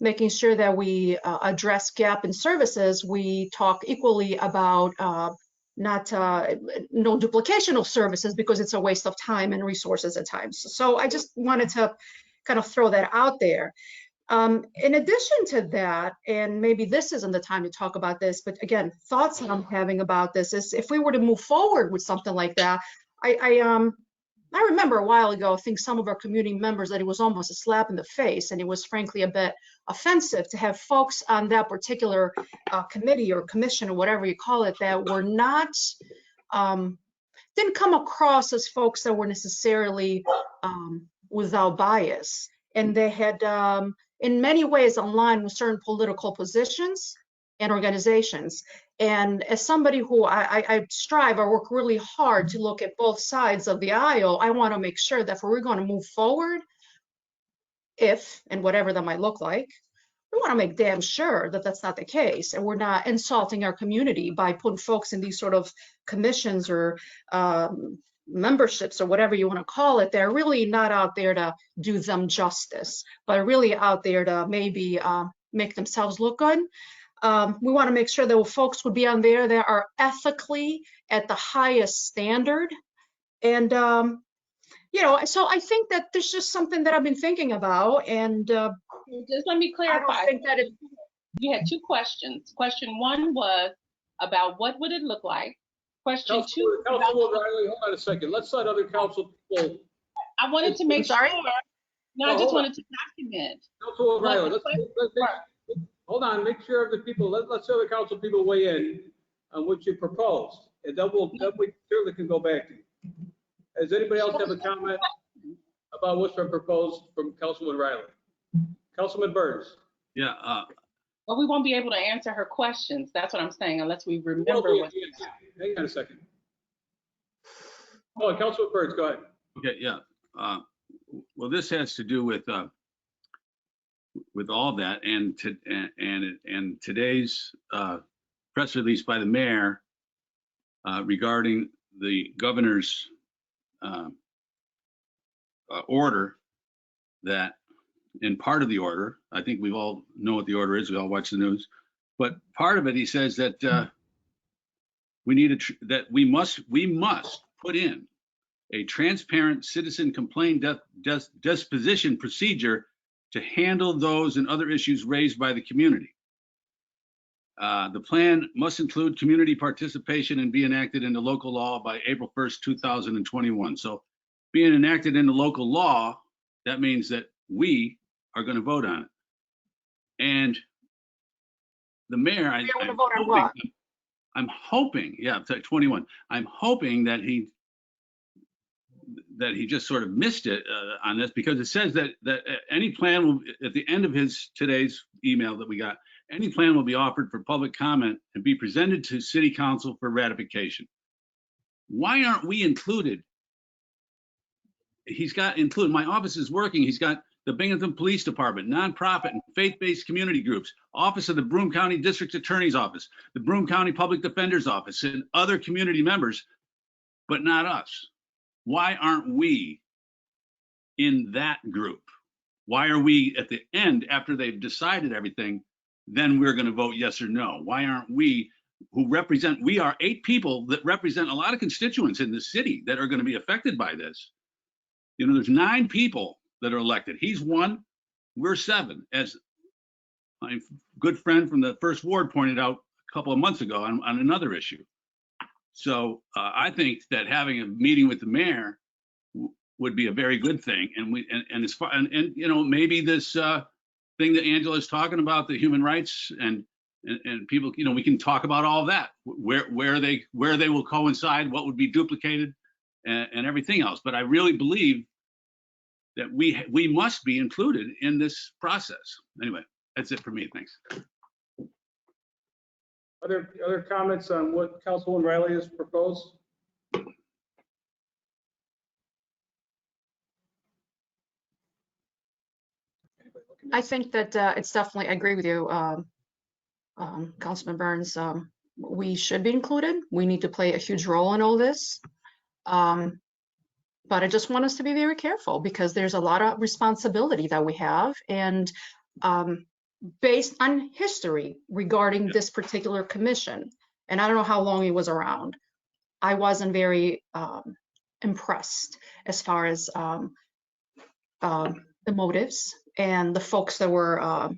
making sure that we address gap in services, we talk equally about no duplication of services, because it's a waste of time and resources at times. So I just wanted to kind of throw that out there. In addition to that, and maybe this isn't the time to talk about this, but again, thoughts that I'm having about this is if we were to move forward with something like that, I remember a while ago, I think some of our community members, that it was almost a slap in the face, and it was frankly a bit offensive to have folks on that particular committee or commission or whatever you call it that were not, didn't come across as folks that were necessarily without bias. And they had, in many ways, aligned with certain political positions and organizations. And as somebody who I work really hard to look at both sides of the aisle, I want to make sure that if we're going to move forward, if and whatever that might look like, we want to make damn sure that that's not the case, and we're not insulting our community by putting folks in these sort of commissions or memberships or whatever you want to call it. They're really not out there to do them justice, but really out there to maybe make themselves look good. We want to make sure that folks would be on there that are ethically at the highest standard. And, so I think that there's just something that I've been thinking about. And just let me clarify. I don't think that you had two questions. Question one was about what would it look like. Question two. Councilwoman Riley, hold on a second. Let's let other council people. I wanted to make sure. No, I just wanted to document. Councilwoman Riley, let's hold on. Make sure of the people. Let's other council people weigh in on what you proposed, and then we certainly can go back to you. Does anybody else have a comment about what's been proposed from Councilwoman Riley? Councilman Burns. Yeah. But we won't be able to answer her questions. That's what I'm saying, unless we remember what. Hang on a second. Oh, Councilman Burns, go ahead. Okay, yeah. Well, this has to do with all that, and today's press release by the mayor regarding the governor's order, that in part of the order, I think we all know what the order is, we all watch the news, but part of it, he says that we must put in a transparent citizen complaint disposition procedure to handle those and other issues raised by the community. The plan must include community participation and be enacted into local law by April 1st, 2021. So being enacted into local law, that means that we are going to vote on it. And the mayor, I'm hoping, yeah, 21. I'm hoping that he just sort of missed it on this, because it says that any plan will, at the end of today's email that we got, any plan will be offered for public comment and be presented to city council for ratification. Why aren't we included? He's got included, my office is working, he's got the Binghamton Police Department, nonprofit and faith-based community groups, Office of the Broome County District Attorney's Office, the Broome County Public Defender's Office, and other community members, but not us. Why aren't we in that group? Why are we at the end, after they've decided everything, then we're going to vote yes or no? Why aren't we, who represent, we are 8 people that represent a lot of constituents in the city that are going to be affected by this. You know, there's 9 people that are elected. He's 1, we're 7, as my good friend from the first ward pointed out a couple of months ago on another issue. So I think that having a meeting with the mayor would be a very good thing. And as far, and you know, maybe this thing that Angela's talking about, the human rights and people, you know, we can talk about all of that, where they will coincide, what would be duplicated, and everything else. But I really believe that we must be included in this process. Anyway, that's it for me. Thanks. Other comments on what Councilwoman Riley has proposed? I think that it's definitely, I agree with you, Councilman Burns. We should be included. We need to play a huge role in all this. But I just want us to be very careful because there's a lot of responsibility that we have. And based on history regarding this particular commission, and I don't know how long it was around, I wasn't very impressed as far as the motives and the folks that were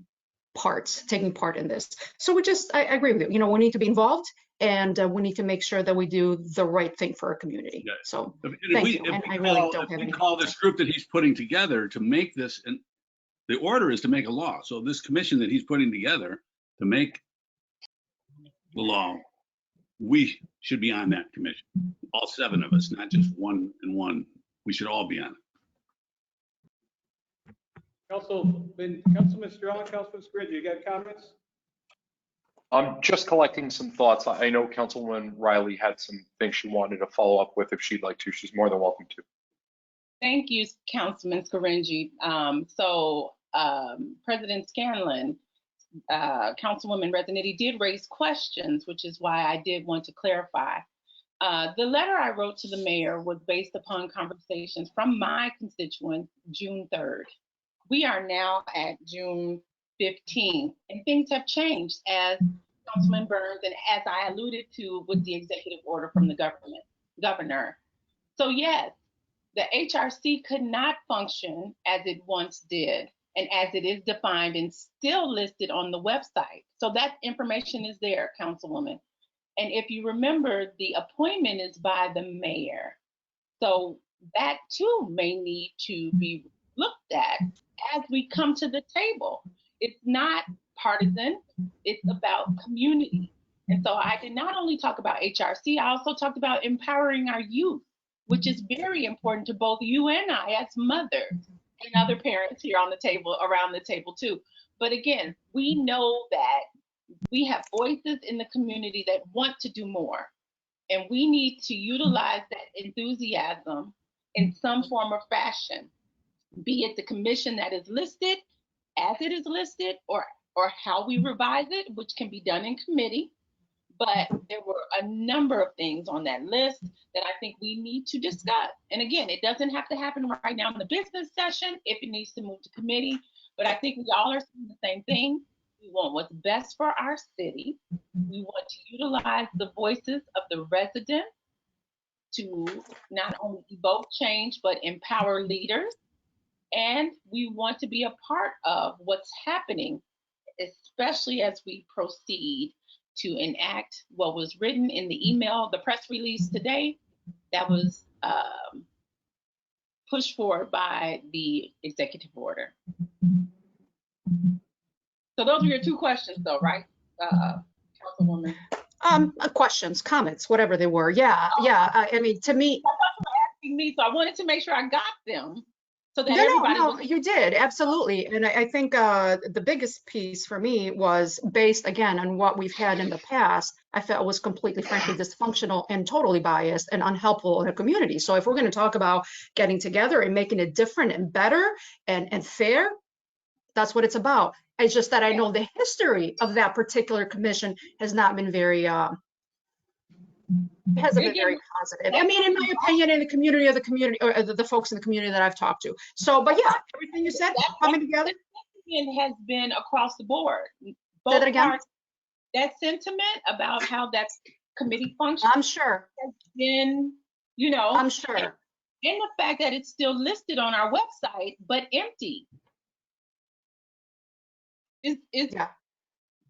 taking part in this. So I agree with you. You know, we need to be involved, and we need to make sure that we do the right thing for our community. Yeah. So thank you. And I really don't have any. Call this group that he's putting together to make this, and the order is to make a law. So this commission that he's putting together to make the law, we should be on that commission. All 7 of us, not just one and one. We should all be on it. Councilman Strong, Councilman Scridge, you got comments? I'm just collecting some thoughts. I know Councilwoman Riley had some things she wanted to follow up with. If she'd like to, she's more than welcome to. Thank you, Councilman Scaringi. President Scanlon, Councilwoman Rezanetti did raise questions, which is why I did want to clarify. The letter I wrote to the mayor was based upon conversations from my constituents June 3rd. We are now at June 15th, and things have changed, as Councilman Burns and as I alluded to with the executive order from the governor. So yes, the HRC could not function as it once did and as it is defined and still listed on the website. So that information is there, Councilwoman. And if you remember, the appointment is by the mayor. So that too may need to be looked at as we come to the table. It's not partisan, it's about community. And so I did not only talk about HRC, I also talked about empowering our youth, which is very important to both you and I as mothers and other parents here on the table, around the table too. But again, we know that we have voices in the community that want to do more. And we need to utilize that enthusiasm in some form or fashion, be it the commission that is listed, as it is listed, or how we revise it, which can be done in committee. But there were a number of things on that list that I think we need to discuss. And again, it doesn't have to happen right now in the business session if it needs to move to committee. But I think we all are saying the same thing. We want what's best for our city. We want to utilize the voices of the residents to not only evoke change, but empower leaders. And we want to be a part of what's happening, especially as we proceed to enact what was written in the email, the press release today that was pushed forward by the executive order. So those are your 2 questions though, right, Councilwoman? Questions, comments, whatever they were. Yeah, yeah. I mean, to me. I thought you were asking me, so I wanted to make sure I got them. so that No, everybody no, was. you did, absolutely. And I think the biggest piece for me was based, again, on what we've had in the past. I felt was completely, frankly, dysfunctional and totally biased and unhelpful in the community. So if we're going to talk about getting together and making it different and better and fair, that's what it's about. It's just that I know the history of that particular commission has not been very hasn't been very positive. I mean, in my opinion, in the community or the folks in the community that I've talked to. So, but yeah, everything you said coming together. That has been across the board. Say Both that again. parts, that sentiment about how that committee functions. I'm sure. Has been, I'm sure. And the fact that it's still listed on our website, but empty. Yeah.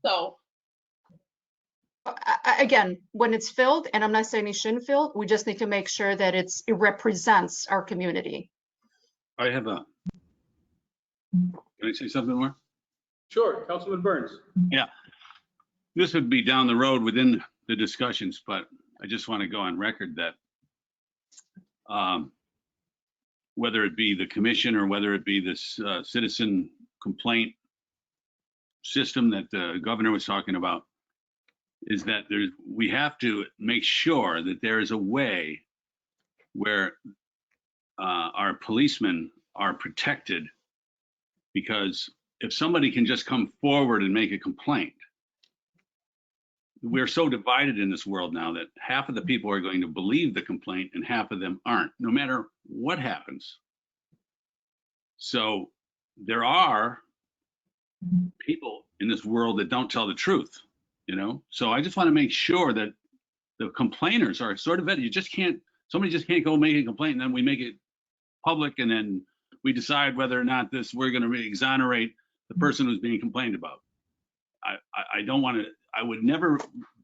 So. Again, when it's filled, and I'm not saying it shouldn't fill, we just need to make sure that it represents our community. I have a, can I say something more? Sure, Councilman Burns. Yeah. This would be down the road within the discussions, but I just want to go on record that whether it be the commission or whether it be this citizen complaint system that the governor was talking about, is that we have to make sure that there is a way where our policemen are protected, because if somebody can just come forward and make a complaint, we're so divided in this world now that half of the people are going to believe the complaint and half of them aren't, no matter what happens. So there are people in this world that don't tell the truth. So I just want to make sure that the complainers are sort of vetted. Somebody just can't go make a complaint and then we make it public and then we decide whether or not we're going to exonerate the person who's being complained about. I don't want to, I would never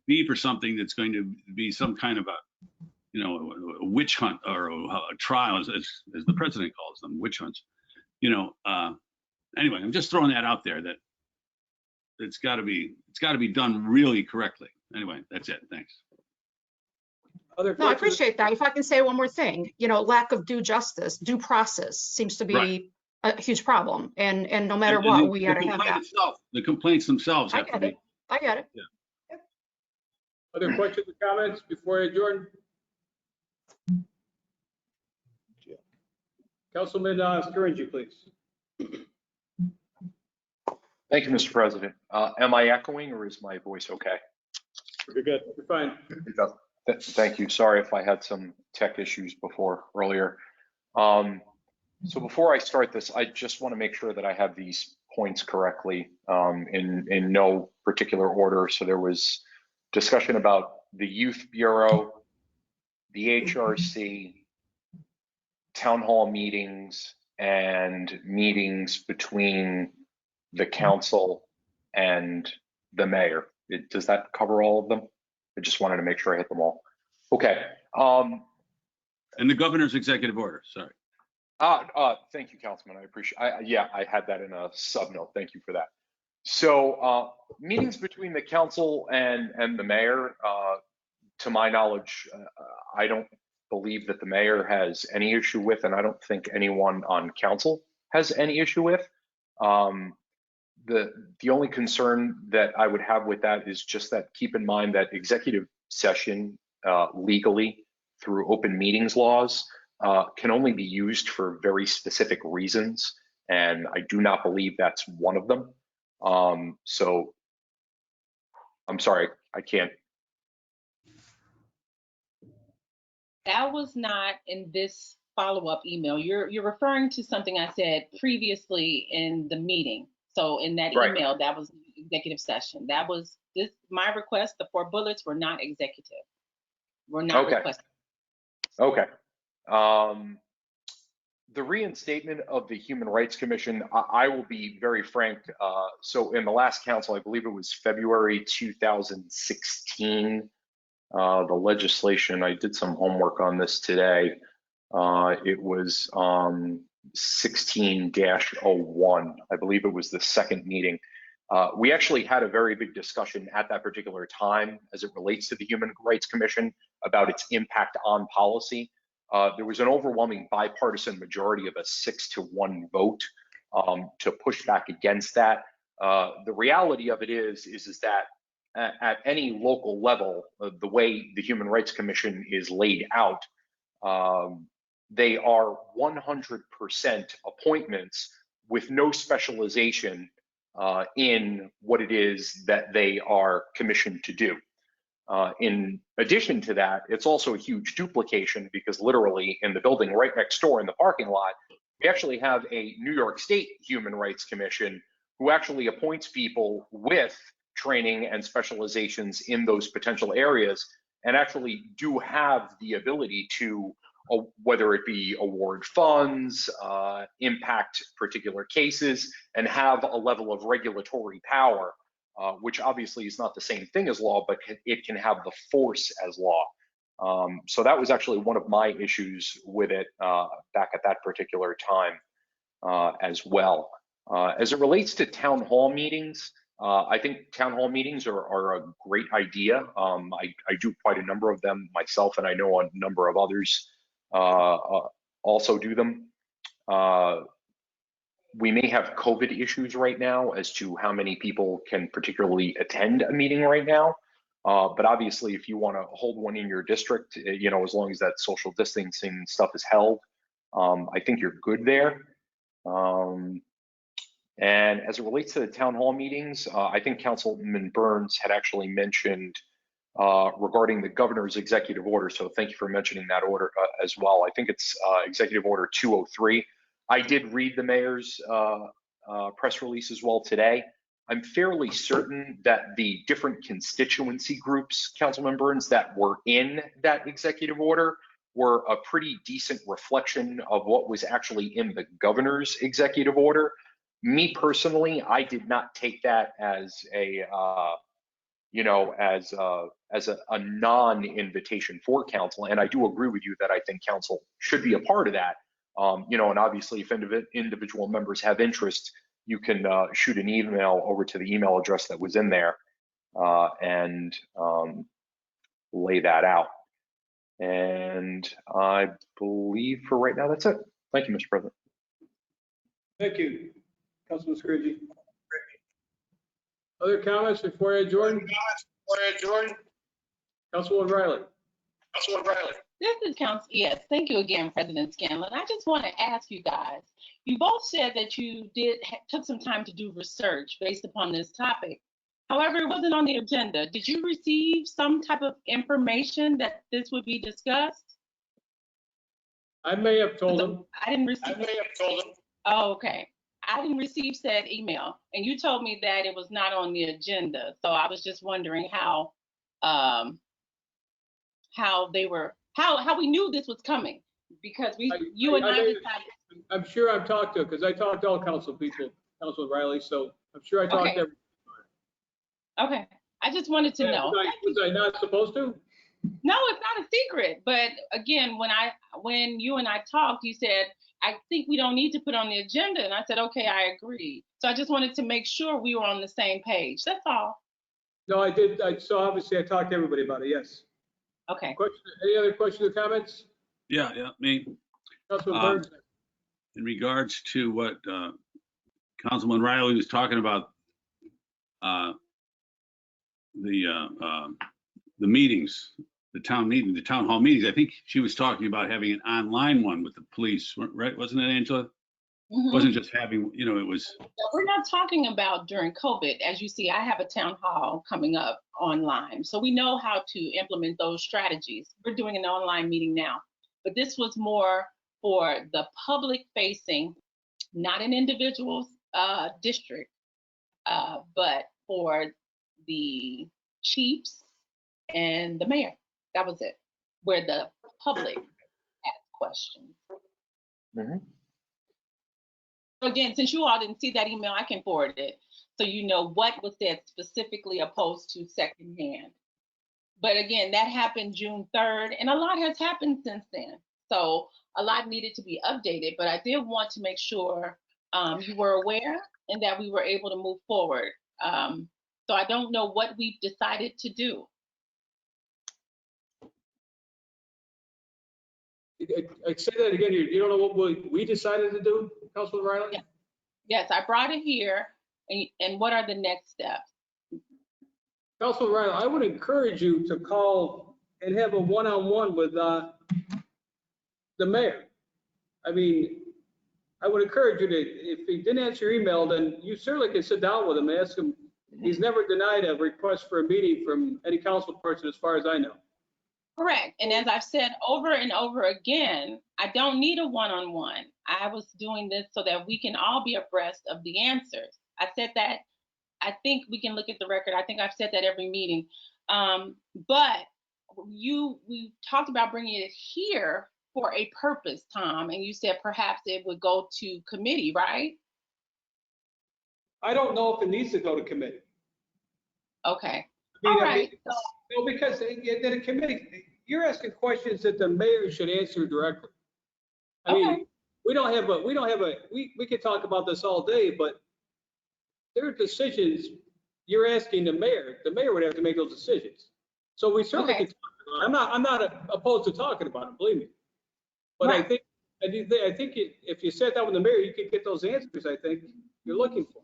be for something that's going to be some kind of a witch hunt or a trial, as the president calls them, witch hunts. Anyway, I'm just throwing that out there that it's got to be done really correctly. Anyway, that's it. Thanks. Other No, I appreciate that. If I can say one more thing, lack of due process seems to be a huge problem. And no matter what, we got to have that. The complaints themselves have to be. I get it. Yeah. Other questions or comments before I adjourn? Councilman Sturgeon, please. Thank you, Mr. President. Am I echoing or is my voice okay? You're good. You're fine. Thank you. Sorry if I had some tech issues earlier. So before I start this, I just want to make sure that I have these points correctly in no particular order. So there was discussion about the Youth Bureau, the HRC, town hall meetings, and meetings between the council and the mayor. Does that cover all of them? I just wanted to make sure I hit them all. Okay. And the governor's executive order, sorry. Thank you, Councilman. I appreciate. I had that in a sub note. Thank you for that. So meetings between the council and the mayor, to my knowledge, I don't believe that the mayor has any issue with, and I don't think anyone on council has any issue with. The only concern that I would have with that is just that keep in mind that executive session legally through open meetings laws can only be used for very specific reasons, and I do not believe that's one of them. So I'm sorry, I can't. That was not in this follow-up email. You're referring to something I said previously in the meeting. So in that email, that was the executive session. That was my request. The 4 bullets were not executive. Were not requested. Okay. The reinstatement of the Human Rights Commission, I will be very frank. So in the last council, I believe it was February 2016, the legislation, I did some homework on this today. It was 16-01. I believe it was the second meeting. We actually had a very big discussion at that particular time as it relates to the Human Rights Commission about its impact on policy. there was an overwhelming bipartisan majority of a 6-1 vote to push back against that. The reality of it is that at any local level, the way the Human Rights Commission is laid out, they are 100% appointments with no specialization in what it is that they are commissioned to do. In addition to that, it's also a huge duplication because literally in the building right next door in the parking lot, we actually have a New York State Human Rights Commission who actually appoints people with training and specializations in those potential areas and actually do have the ability to, whether it be award funds, impact particular cases, and have a level of regulatory power, which obviously is not the same thing as law, but it can have the force as law. So that was actually one of my issues with it back at that particular time as well. As it relates to town hall meetings, I think town hall meetings are a great idea. I do quite a number of them myself, and I know a number of others also do them. We may have COVID issues right now as to how many people can particularly attend a meeting right now. But obviously, if you want to hold one in your district, you know, as long as that social distancing stuff is held, I think you're good there. And as it relates to the town hall meetings, I think Councilman Burns had actually mentioned regarding the governor's executive order. So thank you for mentioning that order as well. I think it's Executive Order 203. I did read the mayor's press release as well today. I'm fairly certain that the different constituency groups, Councilman Burns, that were in that executive order were a pretty decent reflection of what was actually in the governor's executive order. Me personally, I did not take that as a, you know, as a non-invitation for council. And I do agree with you that I think council should be a part of that. You know, and obviously if individual members have interest, you can shoot an email over to the email address that was in there and lay that out. And I believe for right now, that's it. Thank you, Mr. President. Thank you, Councilman Scrivby. Other comments before I adjourn? Councilwoman Riley. This is Council. Yes, thank you again, President Scanlon. I just want to ask you guys. You both said that you took some time to do research based upon this topic. However, it wasn't on the agenda. Did you receive some type of information that this would be discussed? I may have told them. I didn't receive. Oh, okay. I didn't receive said email, and you told me that it was not on the agenda. So I was just wondering how we knew this was coming, because you and I decided. I'm sure I've talked to, because I talked to all council people, Councilman Riley, so I'm sure I talked to everyone. Okay, I just wanted to know. Was I not supposed to? No, it's not a secret. But again, when you and I talked, you said, I think we don't need to put on the agenda. And I said, okay, I agree. So I just wanted to make sure we were on the same page. That's all. No, I did. So obviously I talked to everybody about it, yes. Okay. Any other questions or comments? Yeah, me. Councilman Burns. In regards to what Councilman Riley was talking about, the meetings, the town hall meetings. I think she was talking about having an online one with the police, right? Wasn't it, Angela? Mm-hmm. It wasn't just having, you know, it was. We're not talking about during COVID. As you see, I have a town hall coming up online. So we know how to implement those strategies. We're doing an online meeting now, but this was more for the public facing, not an individual's district, but for the chiefs and the mayor. That was it, where the public asked questions. Mm-hmm. Again, since you all didn't see that email, I can forward it so you know what was said specifically opposed to secondhand. But again, that happened June 3rd, and a lot has happened since then. So a lot needed to be updated, but I did want to make sure you were aware and that we were able to move forward. So I don't know what we've decided to do. I say that again, you don't know what we decided to do, Councilman Riley? Yeah. Yes, I brought it here, and what are the next steps? Councilman Riley, I would encourage you to call and have a one-on-one with the mayor. I mean, I would encourage you to, if he didn't answer your email, then you certainly can sit down with him and ask him. He's never denied a request for a meeting from any council person, as far as I know. Correct. And as I've said over and over again, I don't need a one-on-one. I was doing this so that we can all be abreast of the answers. I said that. I think we can look at the record. I think I've said that every meeting. But we talked about bringing it here for a purpose, Tom, and you said perhaps it would go to committee, right? I don't know if it needs to go to committee. Okay. All right. No, because then a committee, you're asking questions that the mayor should answer directly. I mean, we could talk about this all day, but there are decisions you're asking the mayor. The mayor would have to make those decisions. So we certainly could talk about it. I'm not opposed to talking about it, believe me. But I think if you sat down with the mayor, you could get those answers I think you're looking for.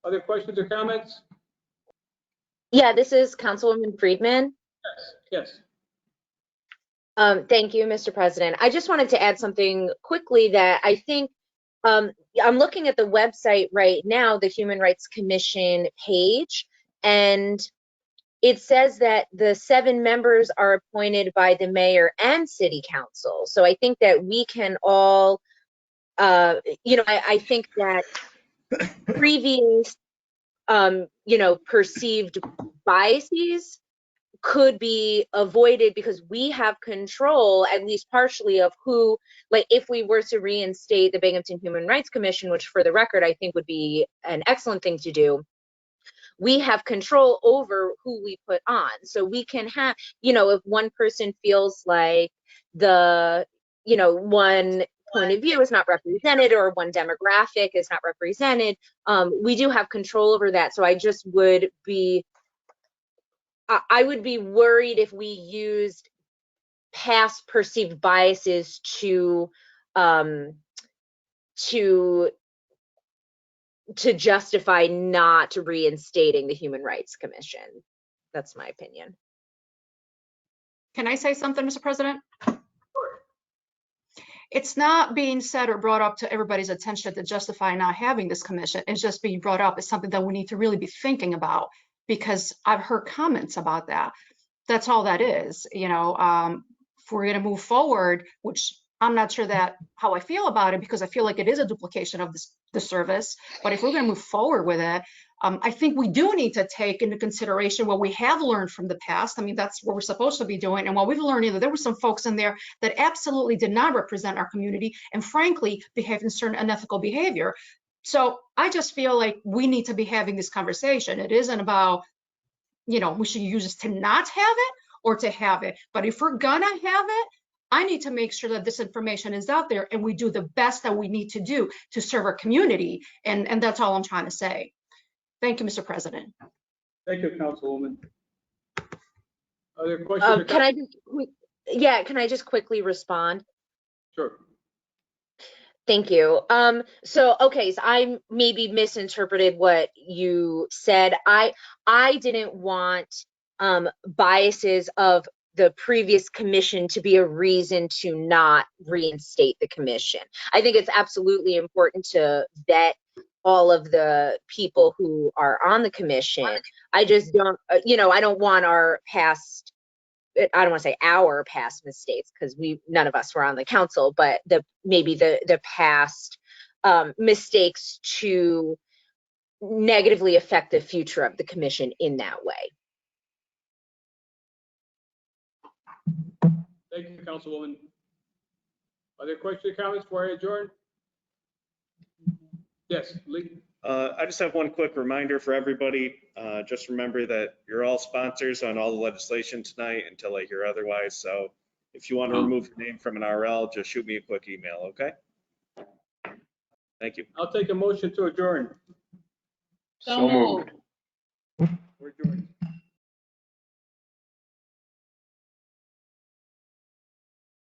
Other questions or comments? Yeah, this is Councilwoman Friedman. Yes. Thank you, Mr. President. I just wanted to add something quickly that I think I'm looking at the website right now, the Human Rights Commission page, and it says that the 7 members are appointed by the mayor and city council. So I think that we can all, I think that previous, perceived biases could be avoided because we have control, at least partially, of who, like if we were to reinstate the Binghamton Human Rights Commission, which for the record, I think would be an excellent thing to do, we have control over who we put on. So we can have, if one person feels like the, one point of view is not represented or one demographic is not represented, we do have control over that. So I just would be worried if we used past perceived biases to justify not reinstating the Human Rights Commission. That's my opinion. Can I say something, Mr. President? It's not being said or brought up to everybody's attention to justify not having this commission. It's just being brought up as something that we need to really be thinking about, because I've heard comments about that. That's all that is. If we're going to move forward, which I'm not sure that how I feel about it, because I feel like it is a duplication of the service. But if we're going to move forward with it, I think we do need to take into consideration what we have learned from the past. I mean, that's what we're supposed to be doing. And what we've learned, there were some folks in there that absolutely did not represent our community and frankly behaved in certain unethical behavior. So I just feel like we need to be having this conversation. It isn't about, we should use this to not have it or to have it. But if we're gonna have it, I need to make sure that this information is out there and we do the best that we need to do to serve our community. And that's all I'm trying to say. Thank you, Mr. President. Thank you, Councilwoman. Other questions? Can I just quickly respond? Sure. Thank you. So I maybe misinterpreted what you said. I didn't want biases of the previous commission to be a reason to not reinstate the commission. I think it's absolutely important to vet all of the people who are on the commission. I just don't, I don't want our past, I don't want to say our past mistakes, because none of us were on the council, but maybe the past mistakes to negatively affect the future of the commission in that way. Thank you, Councilwoman. Other questions or comments before I adjourn? Yes, Lee. I just have one quick reminder for everybody. Just remember that you're all sponsors on all the legislation tonight until I hear otherwise. So if you want to remove your name from an RL, just shoot me a quick email, okay? Thank you. I'll take a motion to adjourn. So moved.